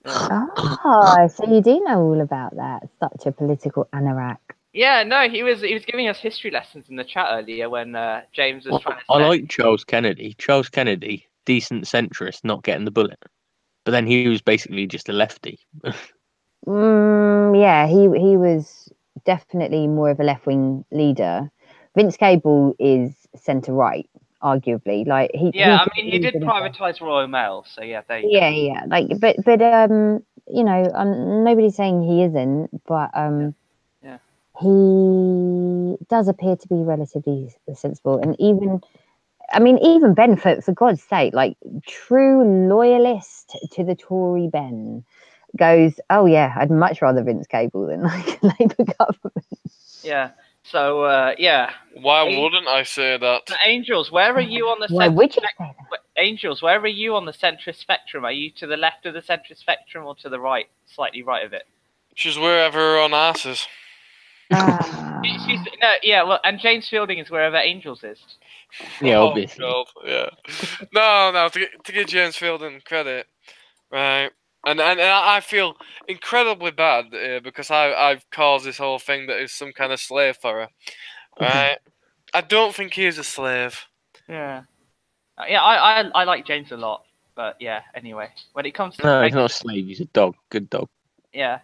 Oh, so you do know all about that. Such a political anorak. Yeah, no, he was giving us history lessons in the chat earlier when James was trying to. I like Charles Kennedy. Charles Kennedy, decent centrist, not getting the bullet. But then he was basically just a lefty. Yeah, he was definitely more of a left-wing leader. Vince Cable is centre-right, arguably. Like he did privatise Royal Mail, so yeah, there you go. Yeah. Like, but you know, nobody's saying he isn't, but he does appear to be relatively sensible, and even Ben, for God's sake, like true loyalist to the Tory Ben, goes, oh yeah, I'd much rather Vince Cable than like Labour government. Yeah. So yeah. Why wouldn't I say that? Angels, where are you on the Angels, where are you on the centrist spectrum? Are you to the left of the centrist spectrum or to the right, slightly right of it? She's wherever her on ass is. And James Fielding is wherever Angels is. Yeah, obviously. God, yeah. No, to give James Fielding credit, right? And I feel incredibly bad because I've caused this whole thing that is some kind of slave for her, right? I don't think he is a slave. Yeah. I like James a lot, but yeah. Anyway, when it comes to he's not a slave. He's a dog. Good dog. Yeah.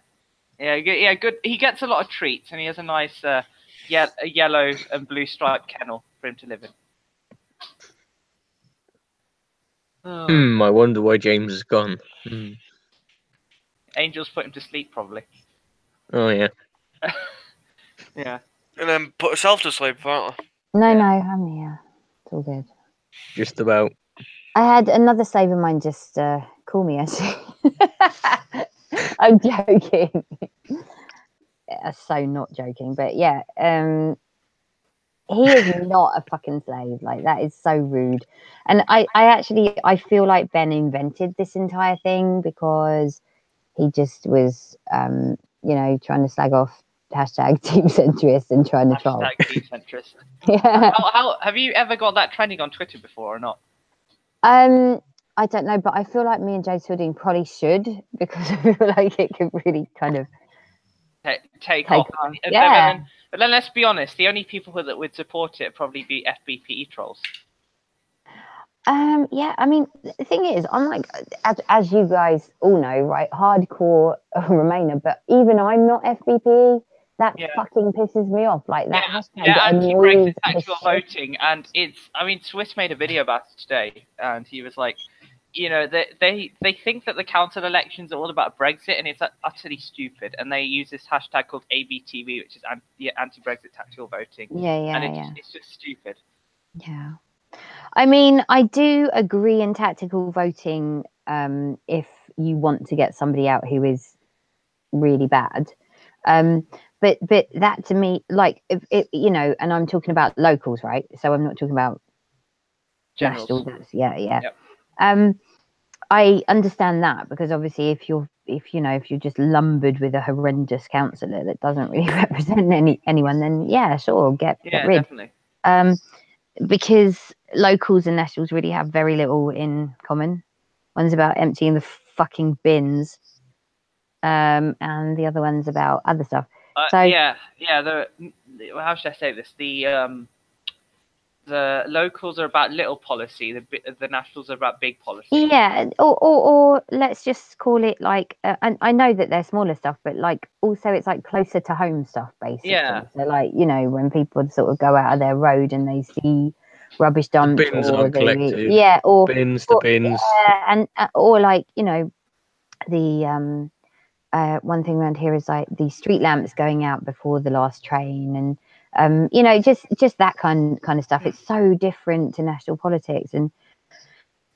Good. He gets a lot of treats, and he has a nice yellow and blue striped kennel for him to live in. I wonder why James has gone. Angels put him to sleep, probably. Oh yeah. Yeah. And then put herself to sleep, apparently. No, I'm here. It's all good. Just about. I had another slave of mine just call me, actually. I'm joking. So not joking, but yeah. He is not a fucking slave. Like, that is so rude. And I feel like Ben invented this entire thing because he just was, trying to slag off hashtag team centrist and trying to troll. Hashtag team centrist. Yeah. How have you ever got that trending on Twitter before or not? I don't know, but I feel like me and James Fielding probably should, because I feel like it could really kind of take off. Yeah. But then let's be honest, the only people that would support it would probably be FBPE trolls. Yeah, I mean, the thing is, I'm like, as you guys all know, right, hardcore Remainer, but even I'm not FBPE. That fucking pisses me off. Like, that hashtag anti-Brexit tactical voting, and Swiss made a video about it today, and he was like, they think that the council elections are all about Brexit, and it's utterly stupid, and they use this hashtag called ABTV, which is anti-Brexit tactical voting. And it's just stupid. Yeah. I mean, I do agree in tactical voting if you want to get somebody out who is really bad. But that to me, like, if and I'm talking about locals, right? So I'm not talking about generals. Yeah. Yep. I understand that, because obviously if you're just lumbered with a horrendous councillor that doesn't really represent anyone, then yeah, sure, get rid. Definitely. Because locals and nationals really have very little in common. One's about emptying the fucking bins, and the other one's about other stuff. So how should I say this? The locals are about little policy. The nationals are about big policy. Yeah, or let's just call it like. I know that they're smaller stuff, but like also it's like closer to home stuff, basically. Yeah. So like when people sort of go out of their road and they see rubbish dumped, the bins or aren't collected. or bins, and or like the one thing around here is like the street lamps going out before the last train, and just that kind of stuff. It's so different to national politics, and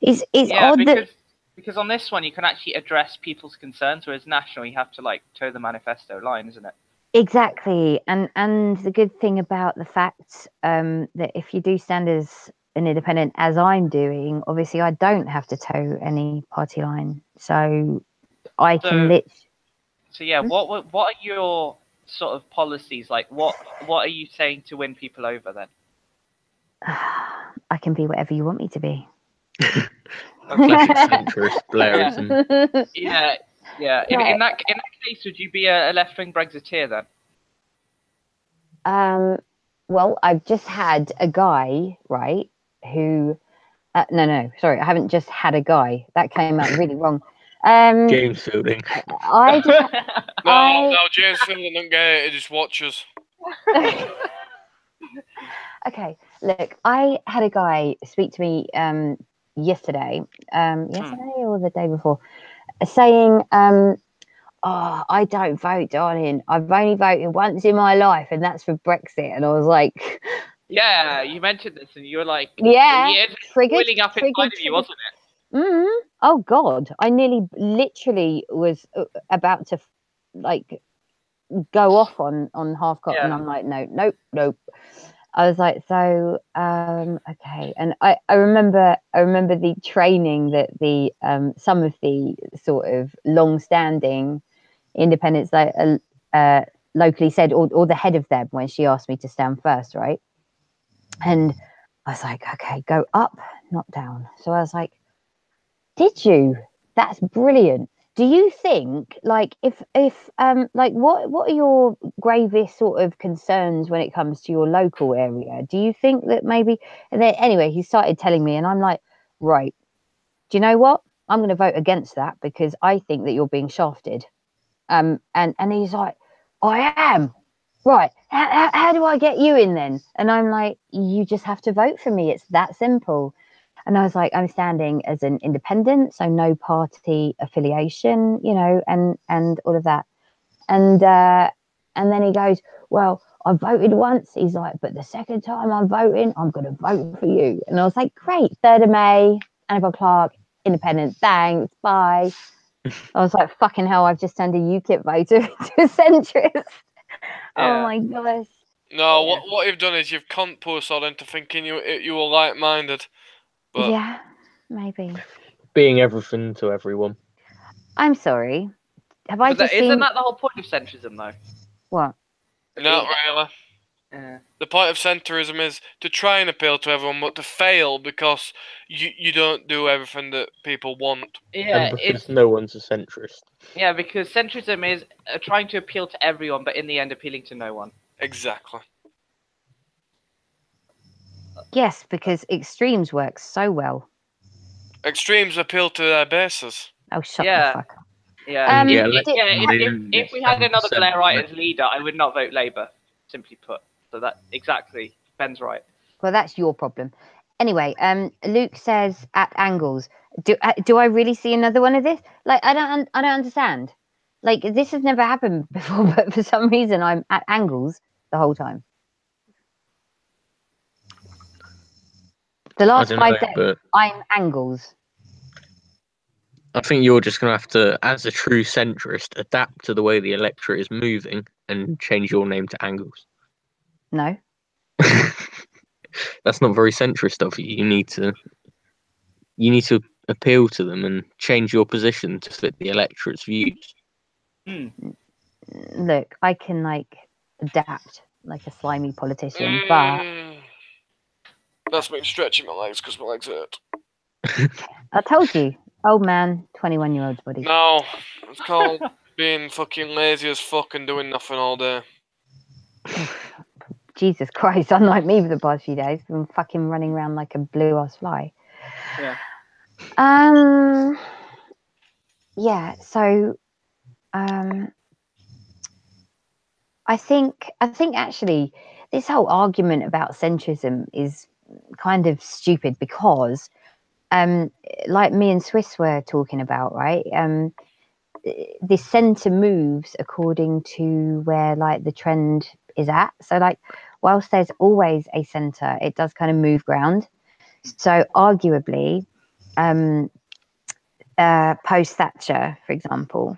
it's odd because on this one you can actually address people's concerns, whereas national you have to like toe the manifesto line, isn't it? Exactly, and the good thing about the fact that if you do stand as an independent, as I'm doing, obviously I don't have to toe any party line, so I can So yeah, what are your sort of policies like? What are you saying to win people over then? I can be whatever you want me to be. A classic centrist, Blairism. Yeah. In that case, would you be a left-wing Brexiteer then? Well, I've just had a guy, right, who... no, sorry, I haven't just had a guy. That came out really wrong. James Fielding. No, James Fielding don't get it. He just watches. Okay, look, I had a guy speak to me yesterday or the day before, saying, I don't vote, darling. I've only voted once in my life, and that's for Brexit. And I was like... Yeah, you mentioned this, and you were like... Yeah, triggered up inside of you, wasn't it? Oh God, I literally was about to like go off on half cock, and I'm like, nope. I was like, so okay, and I remember the training that the some of the sort of long-standing independents locally said, or the head of them, when she asked me to stand first, right? And I was like, okay, go up, not down. So I was like, did you? That's brilliant. Do you think, like, if like, what are your gravest sort of concerns when it comes to your local area? Do you think that maybe... And then anyway, he started telling me, and I'm like, right, do you know what? I'm going to vote against that, because I think that you're being shafted. And he's like, I am. Right, how do I get you in then? And I'm like, you just have to vote for me. It's that simple. And I was like, I'm standing as an independent, so no party affiliation, and all of that. And then he goes, well, I voted once. He's like, but the second time I'm voting, I'm going to vote for you. And I was like, great, 3rd of May, Annabelle Clark, independent, thanks, bye. I was like, fucking hell, I've just turned a UKIP voter to a centrist. Oh my gosh. No, what you've done is you've conned poor sod into thinking you were like-minded. But... Yeah, maybe. Being everything to everyone. I'm sorry. Isn't that the whole point of centrism, though? What? Not really. The point of centrism is to try and appeal to everyone, but to fail because you don't do everything that people want. Yeah, because no one's a centrist. Yeah, because centrism is trying to appeal to everyone, but in the end appealing to no one. Exactly. Yes, because extremes work so well. Extremes appeal to their bases. Oh, shut the fuck up. Yeah, if we had another Blairite as leader, I would not vote Labour, simply put. So that exactly, Ben's right. Well, that's your problem. Anyway, Luke says at angles. Do I really see another one of this? Like, I don't understand. Like, this has never happened before, but for some reason I'm at angles the whole time. The last 5 days, I'm angles. I think you're just going to have to, as a true centrist, adapt to the way the electorate is moving and change your name to Angles. No. That's not very centrist of you. You need to appeal to them and change your position to fit the electorate's views. Look, I can like adapt like a slimy politician, but that's me stretching my legs because my legs hurt. I told you, old man, 21-year-old's body. No, it's called being fucking lazy as fuck and doing nothing all day. Jesus Christ, unlike me for the past few days, been fucking running around like a blue-ass fly. Yeah. Yeah, so I think actually this whole argument about centrism is kind of stupid because like me and Swiss were talking about, right? The centre moves according to where like the trend is at. So like whilst there's always a centre, it does kind of move ground. So arguably post Thatcher, for example,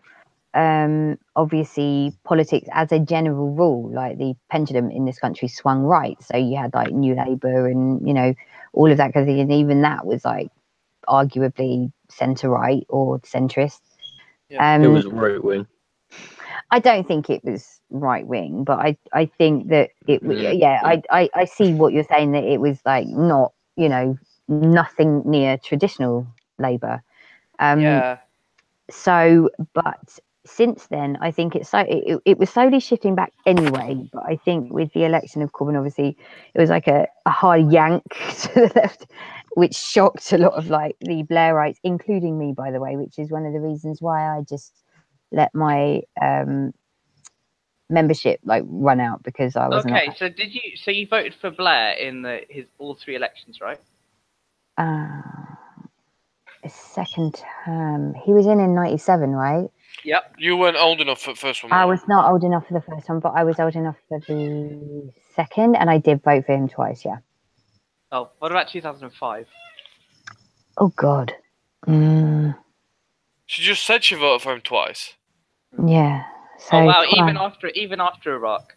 obviously politics as a general rule, like the pendulum in this country swung right. So you had like New Labour and, you know, all of that kind of thing. And even that was like arguably centre right or centrist. Yeah. It was right wing. I don't think it was right wing, but I think that it I see what you're saying, that it was like not, you know, nothing near traditional Labour. So, but since then, I think it was slowly shifting back anyway. But I think with the election of Corbyn, obviously, it was like a hard yank to the left, which shocked a lot of like the Blairites, including me, by the way, which is one of the reasons why I just let my membership like run out, because I wasn't. Okay, so you voted for Blair in his all three elections, right? His second term. He was in 97, right? Yep. You weren't old enough for the first one. I was not old enough for the first one, but I was old enough for the second, and I did vote for him twice, yeah. Oh, what about 2005? Oh, God. She just said she voted for him twice. Yeah. So oh, wow, even after Iraq.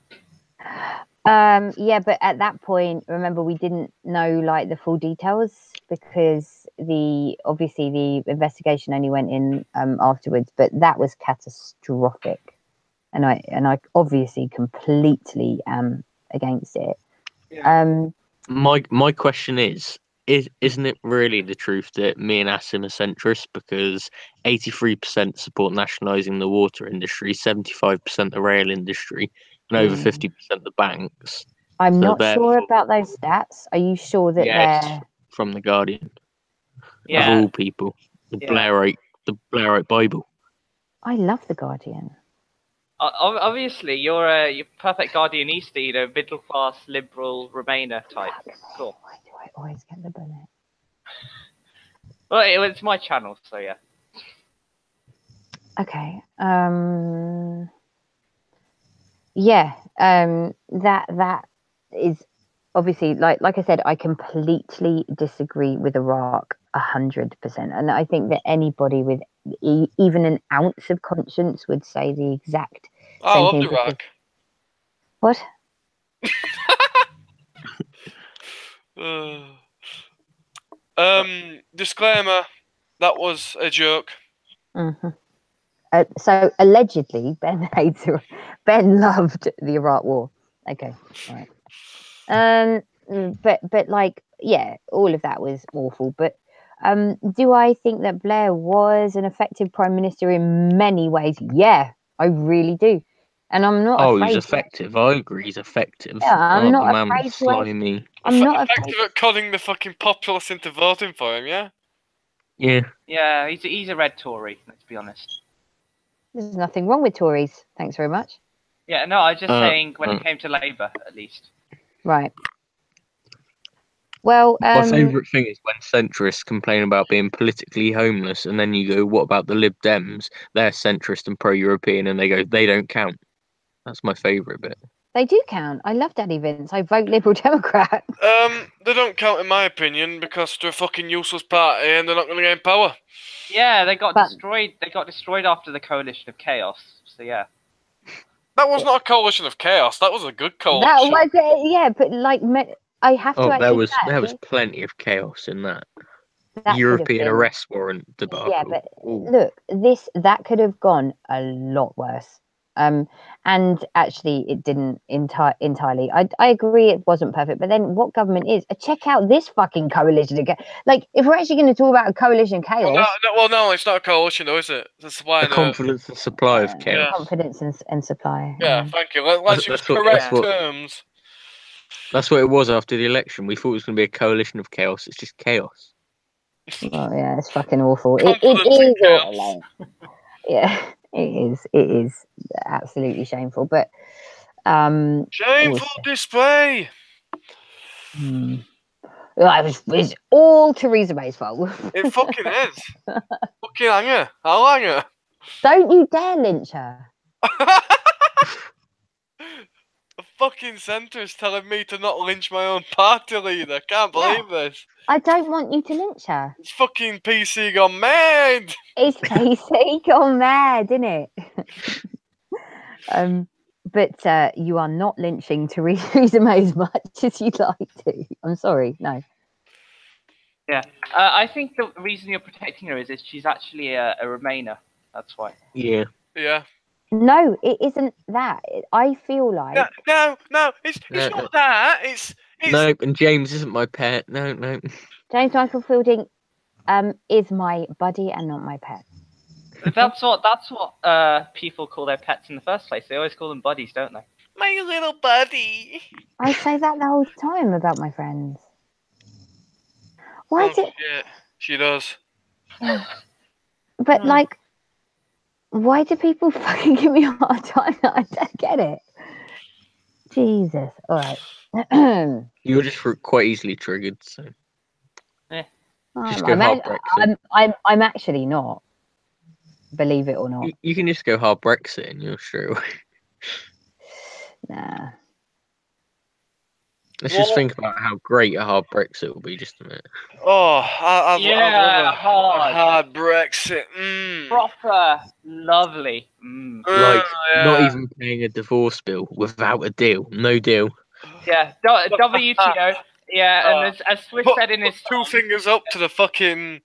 Yeah, but at that point, remember, we didn't know like the full details, because obviously the investigation only went in afterwards, but that was catastrophic, and I obviously completely am against it. Yeah. My question isn't it really the truth that me and Asim are centrist, because 83% support nationalising the water industry, 75% the rail industry, and over 50% the banks? I'm not sure about those stats. Are you sure that they're from the Guardian? Yeah. Of all people, the Blairite Bible. I love the Guardian. Obviously, you're perfect Guardianista, you know, middle class, liberal, Remainer type. Cool. Why do I always get the bonnet? Well, it's my channel, so yeah. Okay. Yeah. That is obviously like I said, I completely disagree with Iraq 100%, and I think that anybody with even an ounce of conscience would say the exact same thing. Iraq. What? Disclaimer, that was a joke. So allegedly, Ben loved the Iraq War. Okay, all right. But like, yeah, all of that was awful. But do I think that Blair was an effective prime minister in many ways? Yeah, I really do. And I'm not afraid. Oh, he's effective. I agree, he's effective. Yeah, I'm not the man afraid with slimy. I'm not effective at coding the fucking populace into voting for him, yeah? Yeah. Yeah, he's a red Tory, let's be honest. There's nothing wrong with Tories. Thanks very much. Yeah, no, I was just saying when it came to Labour, at least. Right. Well, my favourite thing is when centrists complain about being politically homeless, and then you go, what about the Lib Dems? They're centrist and pro-European, and they go, they don't count. That's my favourite bit. They do count. I love Daddy Vince. I vote Liberal Democrat. They don't count in my opinion, because they're a fucking useless party and they're not going to gain power. Yeah, they got destroyed. They got destroyed after the coalition of chaos. So yeah. That was not a coalition of chaos. That was a good coalition. That was yeah, but like I have to. Oh, there was plenty of chaos in that. European arrest warrant debacle. Yeah, but look, that could have gone a lot worse. And actually, it didn't entirely. I agree it wasn't perfect, but then what government is? Check out this fucking coalition again. Like, if we're actually going to talk about a coalition chaos, no, it's not a coalition, though, is it? It's a supply. Confidence and supply of chaos. Yeah. Confidence and supply. Yeah, thank you. Let's use correct terms. That's what it was after the election. We thought it was going to be a coalition of chaos. It's just chaos. Oh yeah, it's fucking awful. It is awful. Yeah. It is absolutely shameful, but shameful display. It's all Theresa May's fault. It fucking is. Fucking hang her. I'll hang her. Don't you dare lynch her. The fucking centre's telling me to not lynch my own party leader. Can't believe this. I don't want you to lynch her. It's fucking PC gone mad. It's PC gone mad, isn't it? But you are not lynching Theresa May as much as you'd like to. I'm sorry, no. Yeah, I think the reason you're protecting her is she's actually a Remainer. That's why. Yeah. Yeah. No, it isn't that. I feel like no, it's not that. It's no, and James isn't my pet. No. James Michael Fielding is my buddy and not my pet. That's what people call their pets in the first place. They always call them buddies, don't they? My little buddy. I say that the whole time about my friends. Why is it? Shit. She does. But like, why do people fucking give me a hard time? I don't get it. Jesus. All right. You're just quite easily triggered, so. Yeah. Just go hard Brexit. I'm actually not. Believe it or not. You can just go hard Brexit and you're straight away. Nah. Let's just think about how great a hard Brexit will be just a minute. Oh, I love a hard Brexit. Proper lovely. Like, not even paying a divorce bill without a deal. No deal. Yeah, WTO. Yeah, and as Swiss said in his two fingers up to the fucking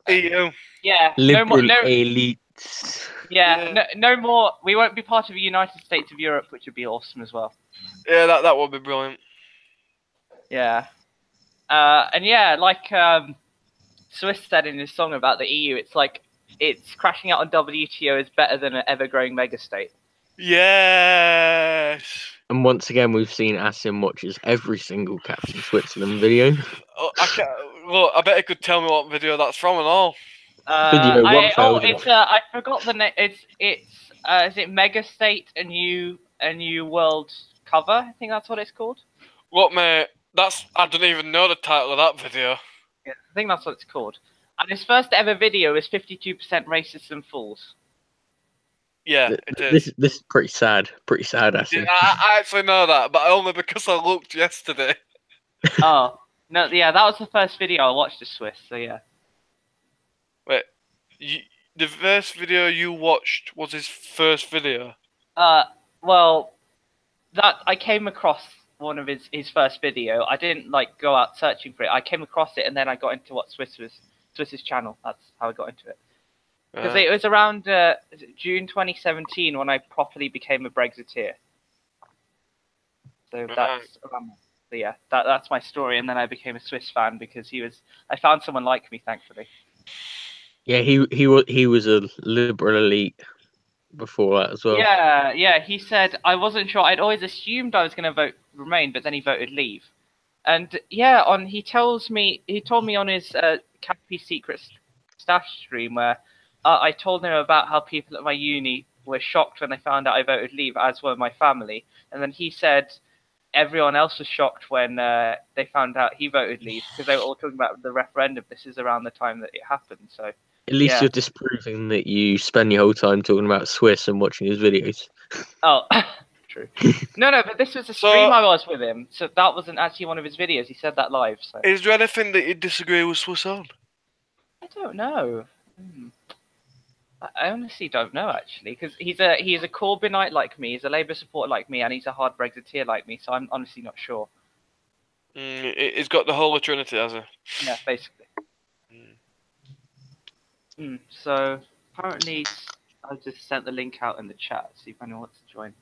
EU. Yeah, liberal elites. Yeah, no more. We won't be part of the United States of Europe, which would be awesome as well. Yeah, that would be brilliant. Yeah, and yeah, like Swiss said in his song about the EU, it's like it's crashing out on WTO is better than an ever-growing megastate. Yes. And once again, we've seen Asim watches every single Captain Switzerland video. Oh, I bet he could tell me what video that's from and all. I forgot the name. Is it Megastate a new world cover? I think that's what it's called. What, mate? I don't even know the title of that video. Yeah, I think that's what it's called. And his first ever video is 52% racists and fools. Yeah, it is. This is pretty sad. Pretty sad, Asim. Yeah, I actually know that, but only because I looked yesterday. Oh no, yeah, that was the first video I watched of Swiss. So yeah. Wait, the first video you watched was his first video? Well, that I came across one of his first video. I didn't like go out searching for it. I came across it and then I got into what Swiss's channel. That's how I got into it. Because it was around June 2017 when I properly became a Brexiteer. So that's yeah, that's my story. And then I became a Swiss fan because I found someone like me, thankfully. Yeah, he was a liberal elite before that as well. Yeah. He said I wasn't sure. I'd always assumed I was going to vote Remain, but then he voted Leave. And yeah, he told me on his Cappy Secret Stash stream where I told him about how people at my uni were shocked when they found out I voted Leave, as were my family. And then he said everyone else was shocked when they found out he voted Leave because they were all talking about the referendum. This is around the time that it happened, so. At least you're disproving that you spend your whole time talking about Swiss and watching his videos. Oh, true. No, but this was a stream I was with him, so that wasn't actually one of his videos. He said that live. So. Is there anything that you disagree with Swiss on? I don't know. I honestly don't know, actually, because he's a Corbynite like me, he's a Labour supporter like me, and he's a hard Brexiteer like me, so I'm honestly not sure. He's got the Holy Trinity, has he? Yeah, basically. So apparently, I just sent the link out in the chat. See if anyone wants to join.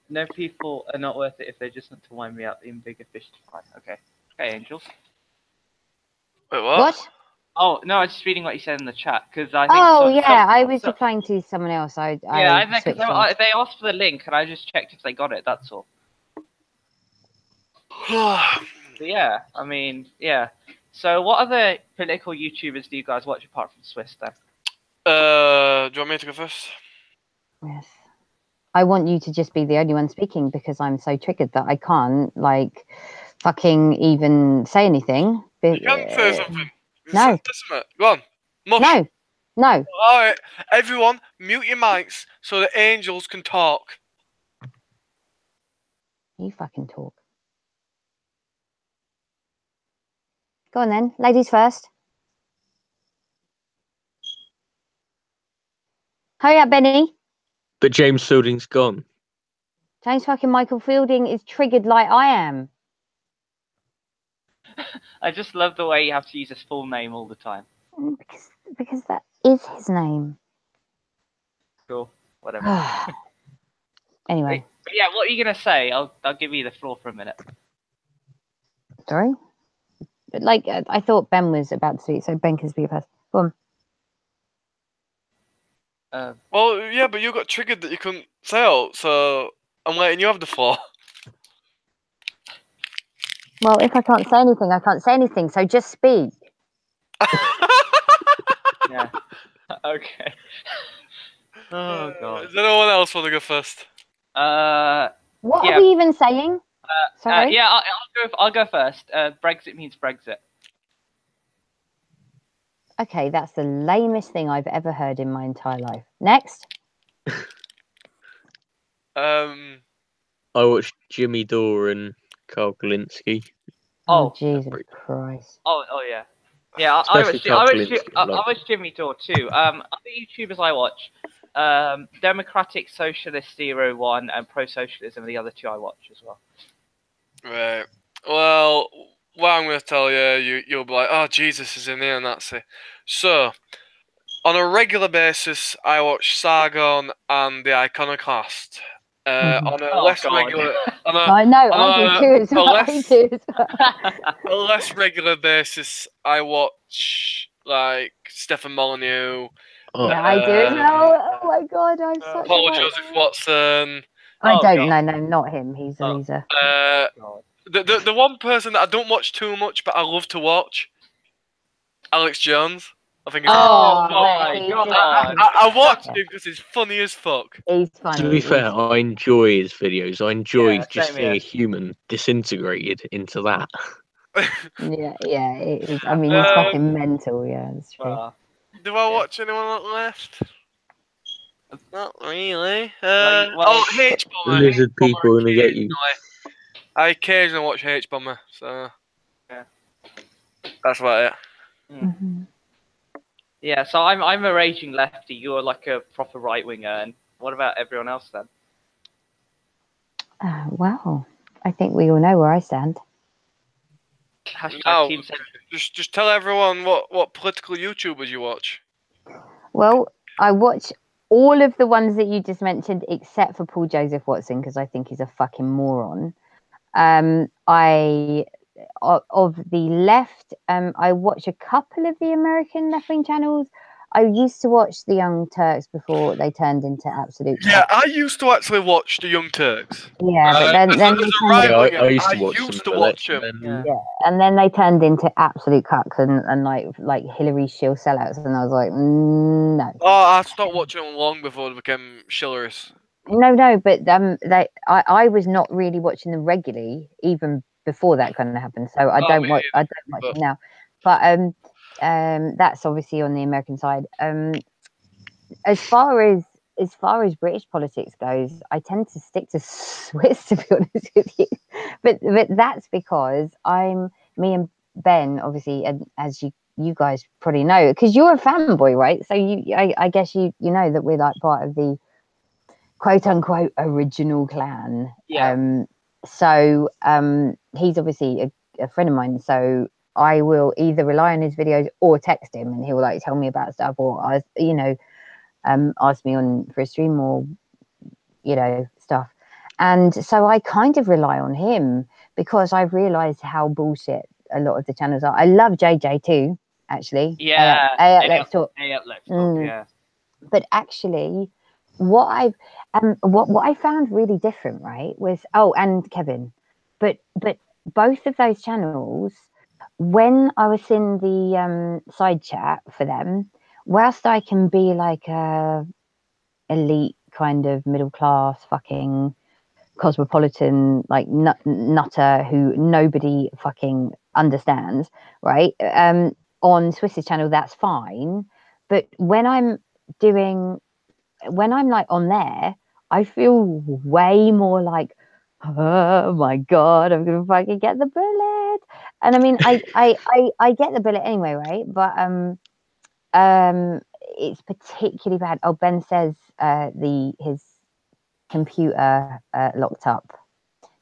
No, people are not worth it if they just want to wind me up in bigger fish to fry. Okay. Okay, Angels. Wait, what? Oh no, I'm just reading what you said in the chat because I think. I was replying to someone else. I think switched on. they asked for the link and I just checked if they got it. That's all. But yeah, I mean, yeah. So, what other political YouTubers do you guys watch apart from Swiss then? Do you want me to go first? Yes. I want you to just be the only one speaking because I'm so triggered that I can't, like, fucking even say anything. You can say something. No. Go on. Mush. No. All right, everyone, mute your mics so the Angels can talk. You fucking talk. Go on then. Ladies first. Hurry up, Benny. But James Fielding's gone. James fucking Michael Fielding is triggered like I am. I just love the way you have to use his full name all the time. Because that is his name. Cool. Whatever. Anyway. But yeah, what are you gonna say? I'll give you the floor for a minute. Sorry? But like, I thought Ben was about to speak, so Ben can speak first. Go on. Well, yeah, but you got triggered that you couldn't say out, so I'm letting you have the floor. Well, if I can't say anything, I can't say anything, so just speak. Yeah. Okay. Oh, God. Does anyone else want to go first? What are we even saying? Sorry? Yeah, I'll go first. Brexit means Brexit. Okay, that's the lamest thing I've ever heard in my entire life. Next. I watched Jimmy Dore and Carl Galinsky. Oh, Jesus Christ. Oh yeah. Yeah, I watched Jimmy Dore too. Other YouTubers I watch, Democratic Socialist 01 and Pro Socialism are the other two I watch as well. Right. Well, what I'm going to tell you'll be like, oh, Jesus is in here and that's it. So, on a regular basis, I watch Sargon and the Iconoclast. On a less regular, a less regular basis, I watch like Stefan Molyneux. Yeah, I do. Oh my God, I'm such Paul Joseph Watson. I don't. No, not him. He's a loser. The one person that I don't watch too much, but I love to watch, Alex Jones. I think. I watch him because he's funny as fuck. He's funny. To be fair, I enjoy his videos. I enjoy just seeing a human disintegrated into that. Yeah, it is. I mean, he's fucking mental. Yeah, that's true. Do I watch anyone left? Not really. H-Bomber. Lizard people gonna get you. I occasionally watch H-Bomber, so yeah, that's about it. Mm-hmm. Yeah, so I'm a raging lefty. You're like a proper right winger. And what about everyone else then? Well, I think we all know where I stand. Hashtag Team just tell everyone what political YouTubers you watch. Well, I watch all of the ones that you just mentioned, except for Paul Joseph Watson, because I think he's a fucking moron. Of the left, I watch a couple of the American left-wing channels. I used to watch the Young Turks before they turned into absolute. Yeah, I used to actually watch the Young Turks. Yeah, but then I used to watch them. Yeah, and then they turned into absolute cucks and like Hillary shill sellouts, and I was like, no. Oh, I stopped watching them long before they became shillers. No, but I was not really watching them regularly even before that kind of happened. So I don't watch them now. But that's obviously on the American side. As far as British politics goes, I tend to stick to Swiss, to be honest with you. But that's because me and Ben, obviously, and as you guys probably know, because you're a fanboy, right? So I guess you know that we're like part of the quote unquote original clan. Yeah. So he's obviously a friend of mine. So I will either rely on his videos or text him, and he'll like tell me about stuff, or you know, ask me on for a stream or you know stuff. And so I kind of rely on him because I've realised how bullshit a lot of the channels are. I love JJ too, actually. Yeah. Let's talk. Let's talk. Yeah. But actually, what I found really different, right, was and Kevin, but both of those channels, when I was in the side chat for them, whilst I can be like a elite kind of middle class fucking cosmopolitan like nutter who nobody fucking understands, right? On Swiss's channel, that's fine, but when I'm like on there, I feel way more like, oh my god, I'm gonna fucking get the bullet. And I mean, I get the bullet anyway, right? But it's particularly bad. Oh, Ben says his computer locked up.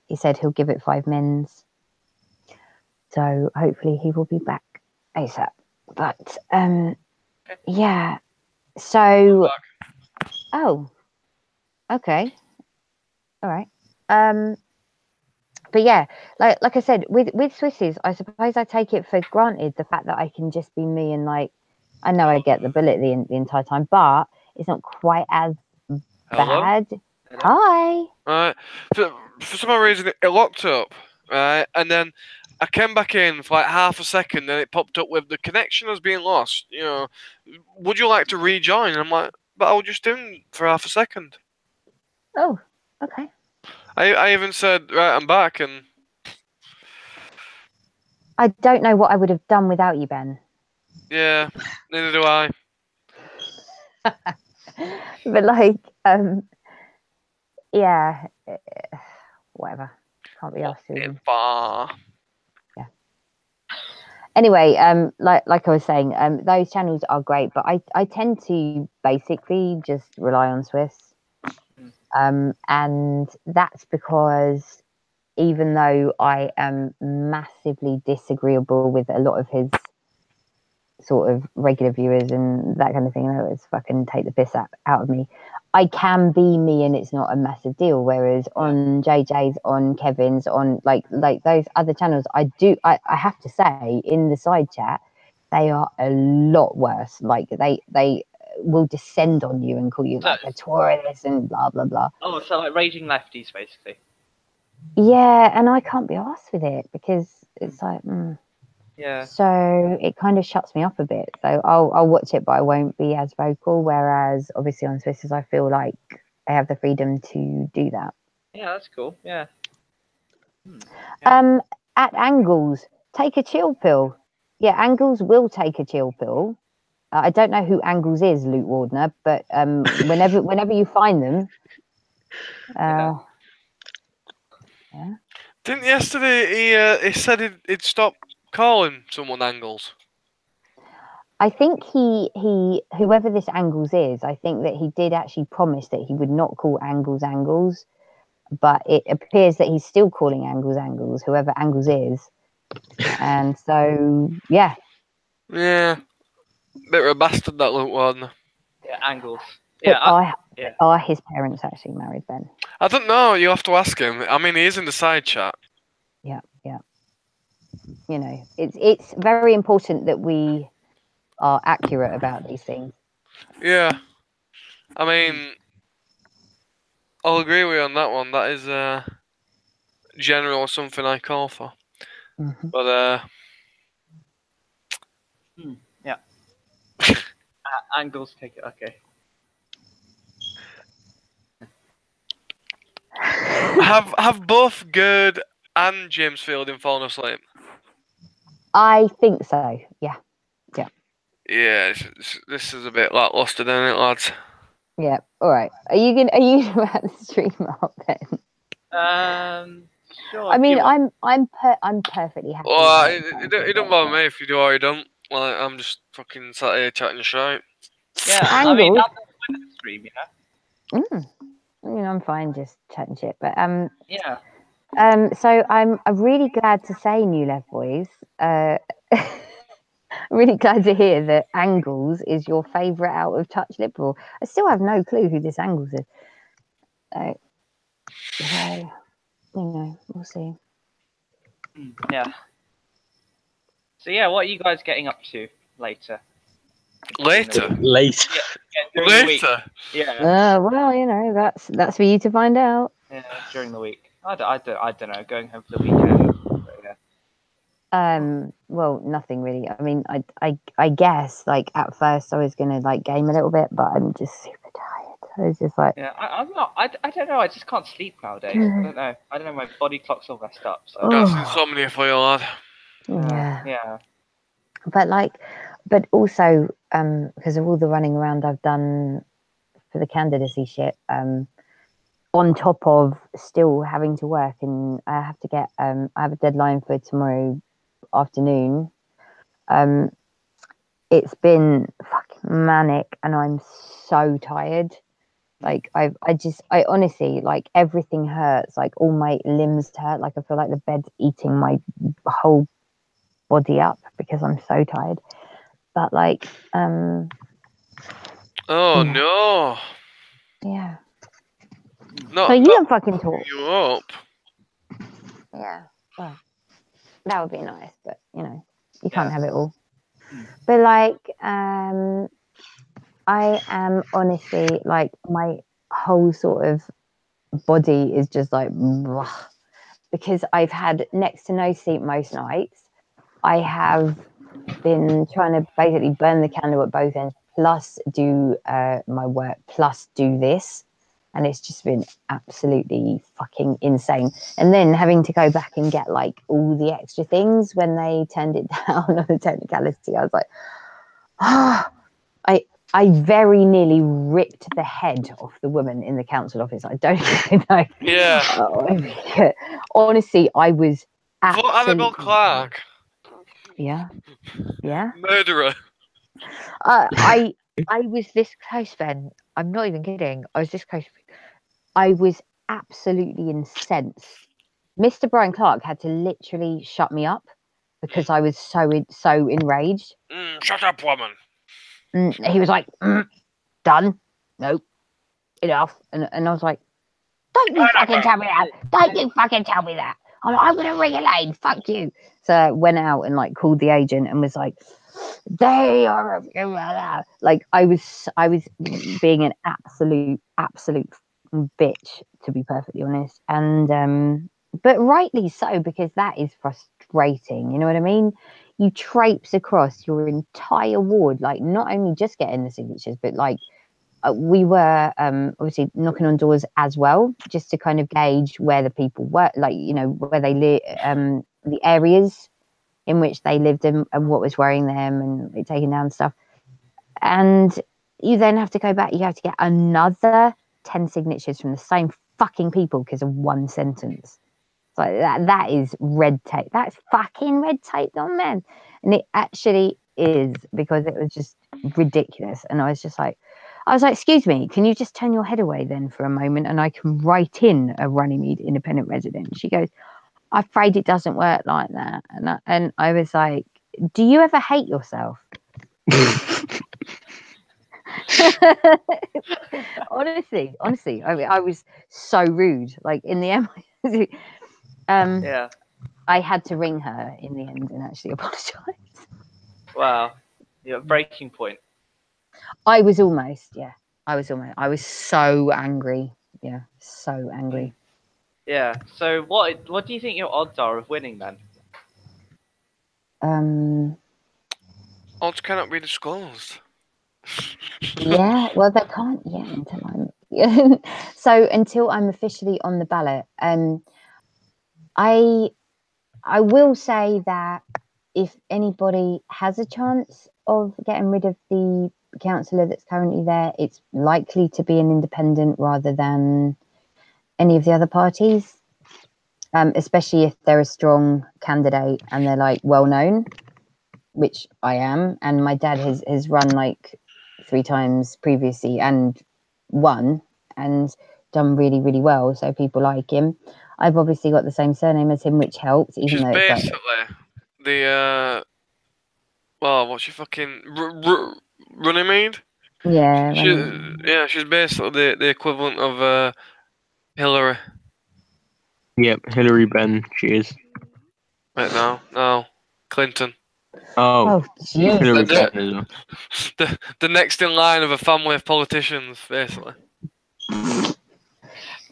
He said he'll give it 5 mins, so hopefully he will be back ASAP. But yeah, so okay, all right. But yeah, like I said, with Swisses, I suppose I take it for granted the fact that I can just be me, and like I know I get the bullet the entire time, but it's not quite as bad. Hello? Hi. For some reason it locked up, right? And then I came back in for like half a second, and it popped up with the connection has been lost. You know, would you like to rejoin? And I'm like, but I was just in for half a second. Oh, okay. I even said, right, I'm back, and I don't know what I would have done without you, Ben. Yeah, neither do I. But like, yeah, whatever. Can't be asked to. Yeah. Anyway, like I was saying, those channels are great, but I tend to basically just rely on Swiss. And that's because even though I am massively disagreeable with a lot of his sort of regular viewers and that kind of thing, it's fucking take the piss out of me, I can be me and it's not a massive deal. Whereas on JJ's, on Kevin's, on like those other channels, I have to say, in the side chat, they are a lot worse. Like they will descend on you and call you like a tourist and blah blah blah. Oh, so like raging lefties, basically. Yeah, and I can't be arsed with it because it's like, yeah. So it kind of shuts me up a bit. So I'll watch it, but I won't be as vocal. Whereas obviously on Swisses, I feel like I have the freedom to do that. Yeah, that's cool. Yeah. At Angles, take a chill pill. Yeah, Angles will take a chill pill. I don't know who Angles is, Loot Wardener, but whenever you find them, yeah. Didn't yesterday he said he'd stop calling someone Angles? I think he whoever this Angles is, I think that he did actually promise that he would not call Angles, but it appears that he's still calling Angles, whoever Angles is. And so yeah. Yeah. Bit of a bastard, that Luke Wardener. Yeah, Angles. Yeah, are his parents actually married, Ben? I don't know. You have to ask him. I mean, he is in the side chat. Yeah. You know, it's very important that we are accurate about these things. Yeah. I mean, I'll agree with you on that one. That is general something I call for. Mm-hmm. But yeah. Angles take it. Okay. Have both Gerd and James Fielding fallen asleep? I think so. Yeah. Yeah, this is a bit lackluster, isn't it, lads? Yeah. All right. Are you gonna have the stream up then? Sure. I mean, I'm perfectly happy. Well, it don't bother me if you do or you don't. Like, I'm just fucking sat here chatting shite. Yeah, I mean, that's the stream, I mean, I'm fine just chatting shit, but yeah. So I'm really glad to say, New Lev boys, I'm really glad to hear that Angles is your favourite out of touch Liberal. I still have no clue who this Angles is. So, we'll see. Yeah. So yeah, what are you guys getting up to later? Later. During the week. Yeah. Well, that's for you to find out. Yeah, during the week. I don't know. Going home for the weekend. But yeah. Well, nothing really. I mean, I guess like at first I was gonna like game a little bit, but I'm just super tired. I was just like, yeah, I'm not. I don't know. I just can't sleep nowadays. I don't know. My body clock's all messed up. So. That's insomnia for you, lad. Yeah. But also because of all the running around I've done for the candidacy shit, on top of still having to work, and I have to get I have a deadline for tomorrow afternoon. It's been fucking manic and I'm so tired. Like I honestly, like everything hurts, like all my limbs hurt, like I feel like the bed's eating my whole body up because I'm so tired. But like no. Yeah. No, so you can fucking talk. You up. Yeah. Well, that would be nice, but you can't have it all. But like I am honestly like my whole sort of body is just like blah, because I've had next to no sleep most nights. I have been trying to basically burn the candle at both ends, plus do my work, plus do this. And it's just been absolutely fucking insane. And then having to go back and get like all the extra things when they turned it down on the technicality, I was like, I very nearly ripped the head off the woman in the council office. I don't even know. Yeah. Honestly, I was absolutely... For Annabelle Clark. Yeah. Murderer. I was this close, Ben. I'm not even kidding. I was this close. I was absolutely incensed. Mr. Brian Clark had to literally shut me up because I was so enraged. Shut up, woman. He was like, done. Nope. Enough. And I was like, don't you fucking tell me that. Don't you fucking tell me that. I'm going to ring Elaine. Fuck you. So I went out and like called the agent and was like, they are like I was being an absolute bitch, to be perfectly honest. And but rightly so, because that is frustrating. You know what I mean? You traipse across your entire ward, like not only just getting the signatures, but like we were obviously knocking on doors as well, just to kind of gauge where the people were, like where they live, the areas in which they lived and what was worrying them, and like, taking down stuff. And you then have to go back. You have to get another 10 signatures from the same fucking people because of one sentence. So that is red tape. That's fucking red tape, don't man. And it actually is, because it was just ridiculous. And I was like, excuse me, can you just turn your head away then for a moment and I can write in a Runnymede independent resident? She goes, I'm afraid it doesn't work like that. And I was like, do you ever hate yourself? honestly, I was so rude. Like in the end, I had to ring her in the end and actually apologize. Wow, breaking point. I was so angry. Yeah, so angry. Yeah. So what do you think your odds are of winning then? Odds cannot be disclosed. Yeah, well, they can't yet until I'm officially on the ballot. I will say that if anybody has a chance of getting rid of the councillor that's currently there, it's likely to be an independent rather than any of the other parties, especially if they're a strong candidate and they're like well known, which I am. And my dad has run like 3 times previously and won and done really, really well. So people like him. I've obviously got the same surname as him, which helps, even though it's basically the well, what's she fucking Runnymede? Yeah. She's basically the equivalent of Hillary. Yep, Hillary Ben, she is. Right now, no, Clinton. Oh, jeez. Hillary Ben as well. The next in line of a family of politicians, basically.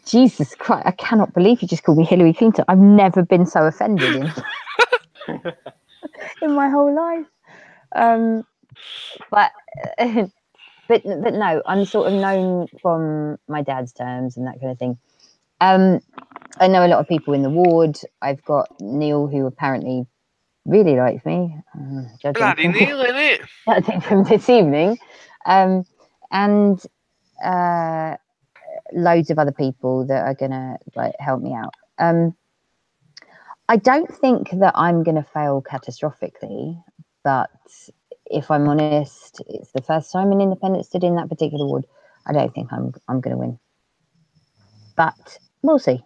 Jesus Christ! I cannot believe you just called me Hillary Clinton. I've never been so offended in my whole life. But no, I'm sort of known from my dad's terms and that kind of thing. I know a lot of people in the ward. I've got Neil, who apparently really likes me. Bloody Neil, innit? Judging from this evening, and loads of other people that are gonna like help me out. I don't think that I'm gonna fail catastrophically, but if I'm honest, it's the first time an independent stood in that particular ward. I don't think I'm gonna win, but we'll see.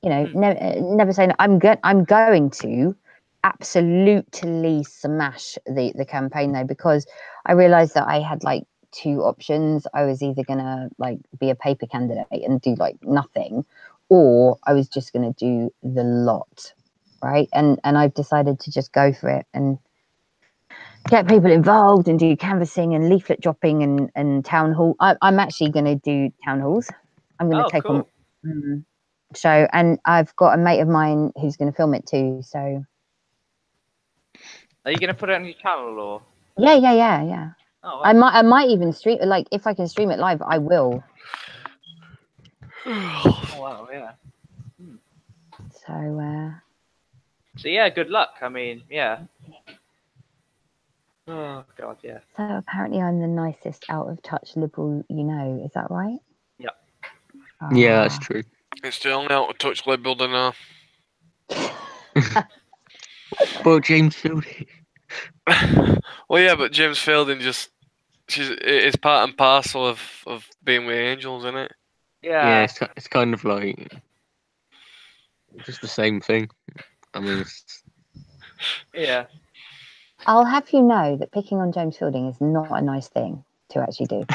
You know, never say no. I'm going to absolutely smash the campaign though, because I realized that I had like two options. I was either gonna like be a paper candidate and do like nothing, or I was just gonna do the lot, right? And I've decided to just go for it and get people involved and do canvassing and leaflet dropping and town hall. I'm actually gonna do town halls. I'm gonna take cool. on. So, and I've got a mate of mine who's going to film it too. So, are you going to put it on your channel or? Yeah. Oh, wow. I might even stream. Like, if I can stream it live, I will. Oh wow, yeah. So yeah, good luck. I mean, yeah. Oh god, yeah. So apparently, I'm the nicest, out of touch liberal. You know, is that right? Yeah. Yeah, that's true. It's the only out of touch liberal I know. Well, James Fielding. Well, yeah, but James Fielding it's part and parcel of being with angels, isn't it? Yeah. Yeah, it's kind of like just the same thing. I mean, yeah. I'll have you know that picking on James Fielding is not a nice thing to actually do.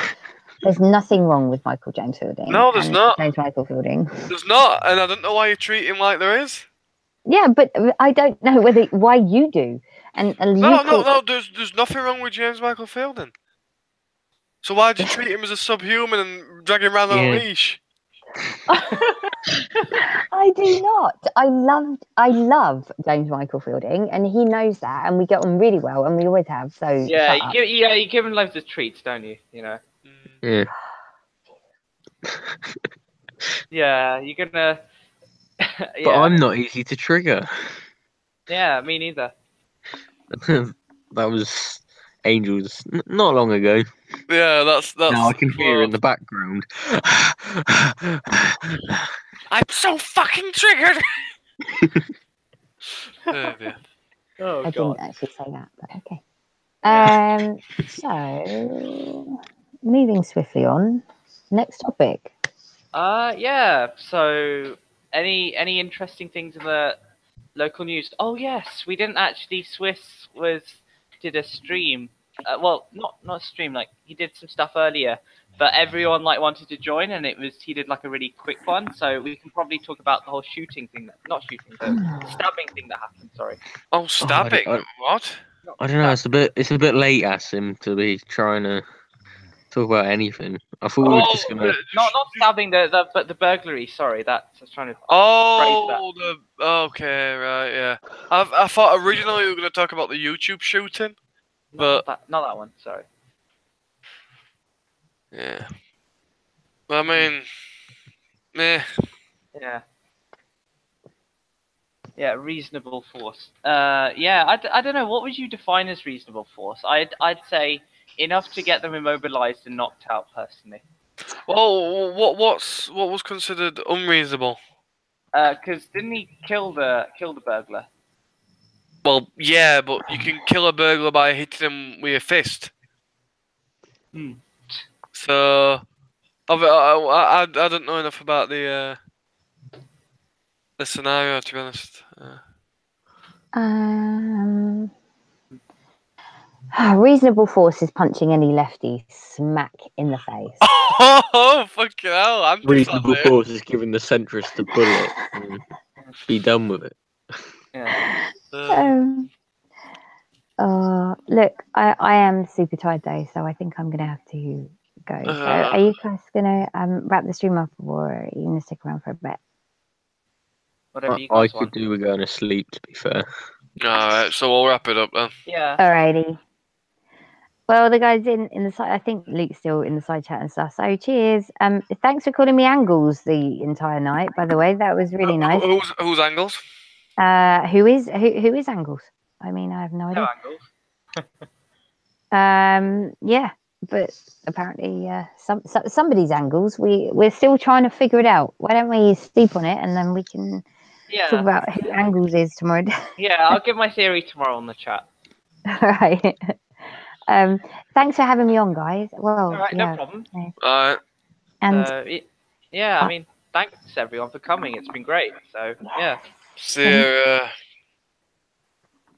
There's nothing wrong with Michael James Fielding. No, there's not. James Michael Fielding. There's not, and I don't know why you treat him like there is. Yeah, but I don't know why you do. And no. There's nothing wrong with James Michael Fielding. So why do you treat him as a subhuman and drag him around on a leash? I do not. I love James Michael Fielding, and he knows that, and we get on really well, and we always have. So yeah, you give him loads of treats, don't you? You know. Yeah. Yeah, you're gonna. Yeah. But I'm not easy to trigger. Yeah, me neither. That was Angels not long ago. Yeah, that's. Now I can hear in the background. I'm so fucking triggered. Oh dear. Oh god. I didn't actually say that, but okay. So moving swiftly on. Next topic. Yeah. So, any interesting things in the local news? Oh yes, we didn't actually. Swiss did a stream. Well, not a stream. Like he did some stuff earlier, but everyone like wanted to join, and he did like a really quick one. So we can probably talk about the whole shooting thing. Not shooting, the stabbing thing that happened. Sorry. Oh, stabbing. What? I don't know. It's a bit late, asked him to be trying to talk about anything. I thought we were just gonna not stabbing but the burglary. Sorry, I was trying to. Okay, right, yeah. I thought originally we were gonna talk about the YouTube shooting, but not that one. Sorry. Yeah. I mean, meh. Yeah. Yeah, reasonable force. Yeah, I don't know. What would you define as reasonable force? I'd say enough to get them immobilized and knocked out, personally. Well, what was considered unreasonable? Because didn't he kill the burglar? Well, yeah, but you can kill a burglar by hitting him with a fist. So, I don't know enough about the scenario, to be honest. Reasonable force is punching any lefty smack in the face. Oh, fucking hell. I'm Reasonable force is giving the centrist a bullet and be done with it. Yeah. Look, I am super tired though, so I think I'm gonna have to go. So are you guys gonna wrap the stream up, or are you gonna stick around for a bit? Whatever you guys I want. could do with going to sleep, to be fair. Alright, so we'll wrap it up then. Yeah. Alrighty. Well, the guys in the side, I think Luke's still in the side chat and stuff. So cheers. Thanks for calling me Angles the entire night. By the way, that was really nice. Who's Angles? Who is Angles? I mean, I have no idea. No Angles. Yeah, but apparently, somebody's Angles. We're still trying to figure it out. Why don't we sleep on it and then we can talk about who Angles is tomorrow? Yeah, I'll give my theory tomorrow on the chat. All right. Thanks for having me on, guys. Well, all right, yeah. no problem. All right. And yeah, I mean, thanks everyone for coming. It's been great. So yeah. See you,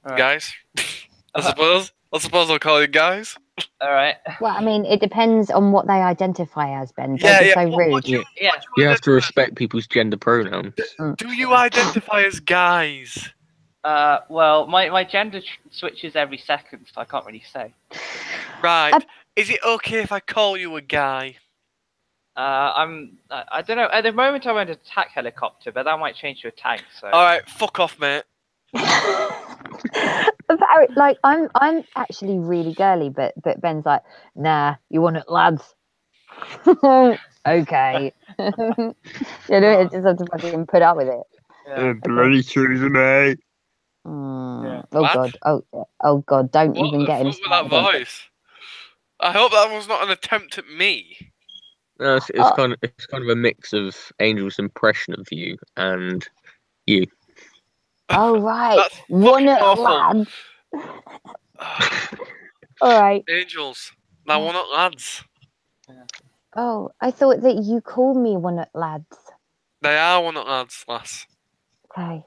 right. guys. I suppose I'll call you guys. All right. Well, I mean, it depends on what they identify as, Ben. Don't be so rude. You have to respect people's gender pronouns. Do you identify as guys? Well, my gender switches every second, so I can't really say. Right. Is it okay if I call you a guy? I don't know. At the moment, I'm an attack helicopter, but that might change to a tank. So. All right, fuck off, mate. Like I'm actually really girly, but Ben's like, nah, you want it, lads? Okay. You know, it just have to fucking put up with it. Yeah. Bloody choosing me. Oh What? God! Oh God! Don't What even the get him fuck with that started. voice? I hope that was not an attempt at me. No, it's kind of a mix of Angel's impression of you and you. Oh right, That's one it, awful. lads. All right. Angels. Now we're not lads. Oh, I thought that you called me one it, lads. They are one not lads, lass. Okay.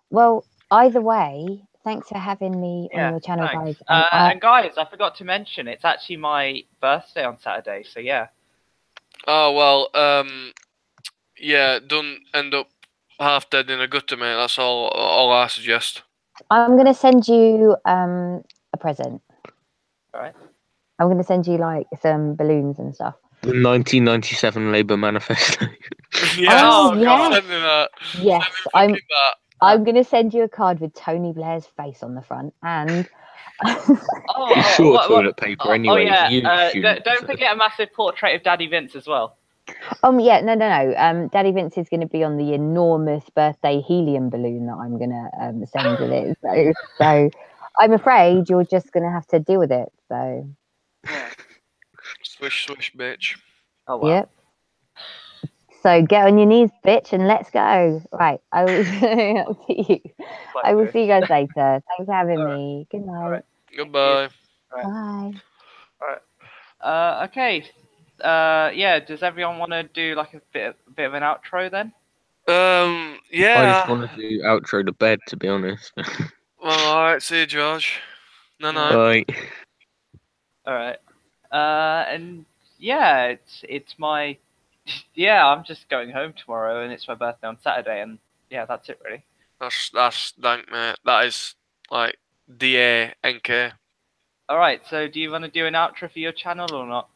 Well, either way, thanks for having me on your channel, thanks. guys. And guys, I forgot to mention, it's actually my birthday on Saturday, so yeah. Oh well, yeah, don't end up half dead in a gutter, mate. That's all I suggest. I'm gonna send you a present. All right. I'm gonna send you like some balloons and stuff. The 1997 Labour Manifesto. Yes. Oh, yes. Send me that. Yes, Send me that. I'm gonna send you a card with Tony Blair's face on the front and. Short toilet paper, anyway. Oh yeah. Don't forget a massive portrait of Daddy Vince as well. Yeah, no. Daddy Vince is going to be on the enormous birthday helium balloon that I'm going to send with it. So I'm afraid you're just going to have to deal with it. So. Swish, swish, bitch. Oh wow. Yep. So get on your knees, bitch, and let's go. Right, I will see you. I will see you guys later. Thanks for having me. Good night. Right. Goodbye. Bye. Alright. Okay. Yeah, does everyone want to do like a bit of an outro then? Yeah. I just want to do outro to bed, to be honest. Well, alright, see you, George. No. Bye. Alright. And yeah, it's my I'm just going home tomorrow, and it's my birthday on Saturday, and yeah, that's it really. That's dank, mate. That is like DANK. Alright, so do you want to do an outro for your channel or not?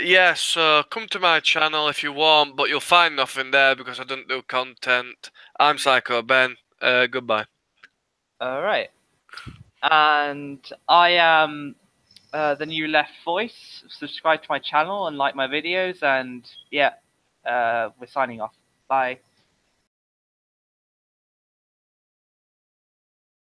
Yeah, so come to my channel if you want, but you'll find nothing there because I don't do content. I'm Psycho Ben. Goodbye. Alright. And I am the new Left Voice. Subscribe to my channel and like my videos, and yeah, we're signing off. Bye.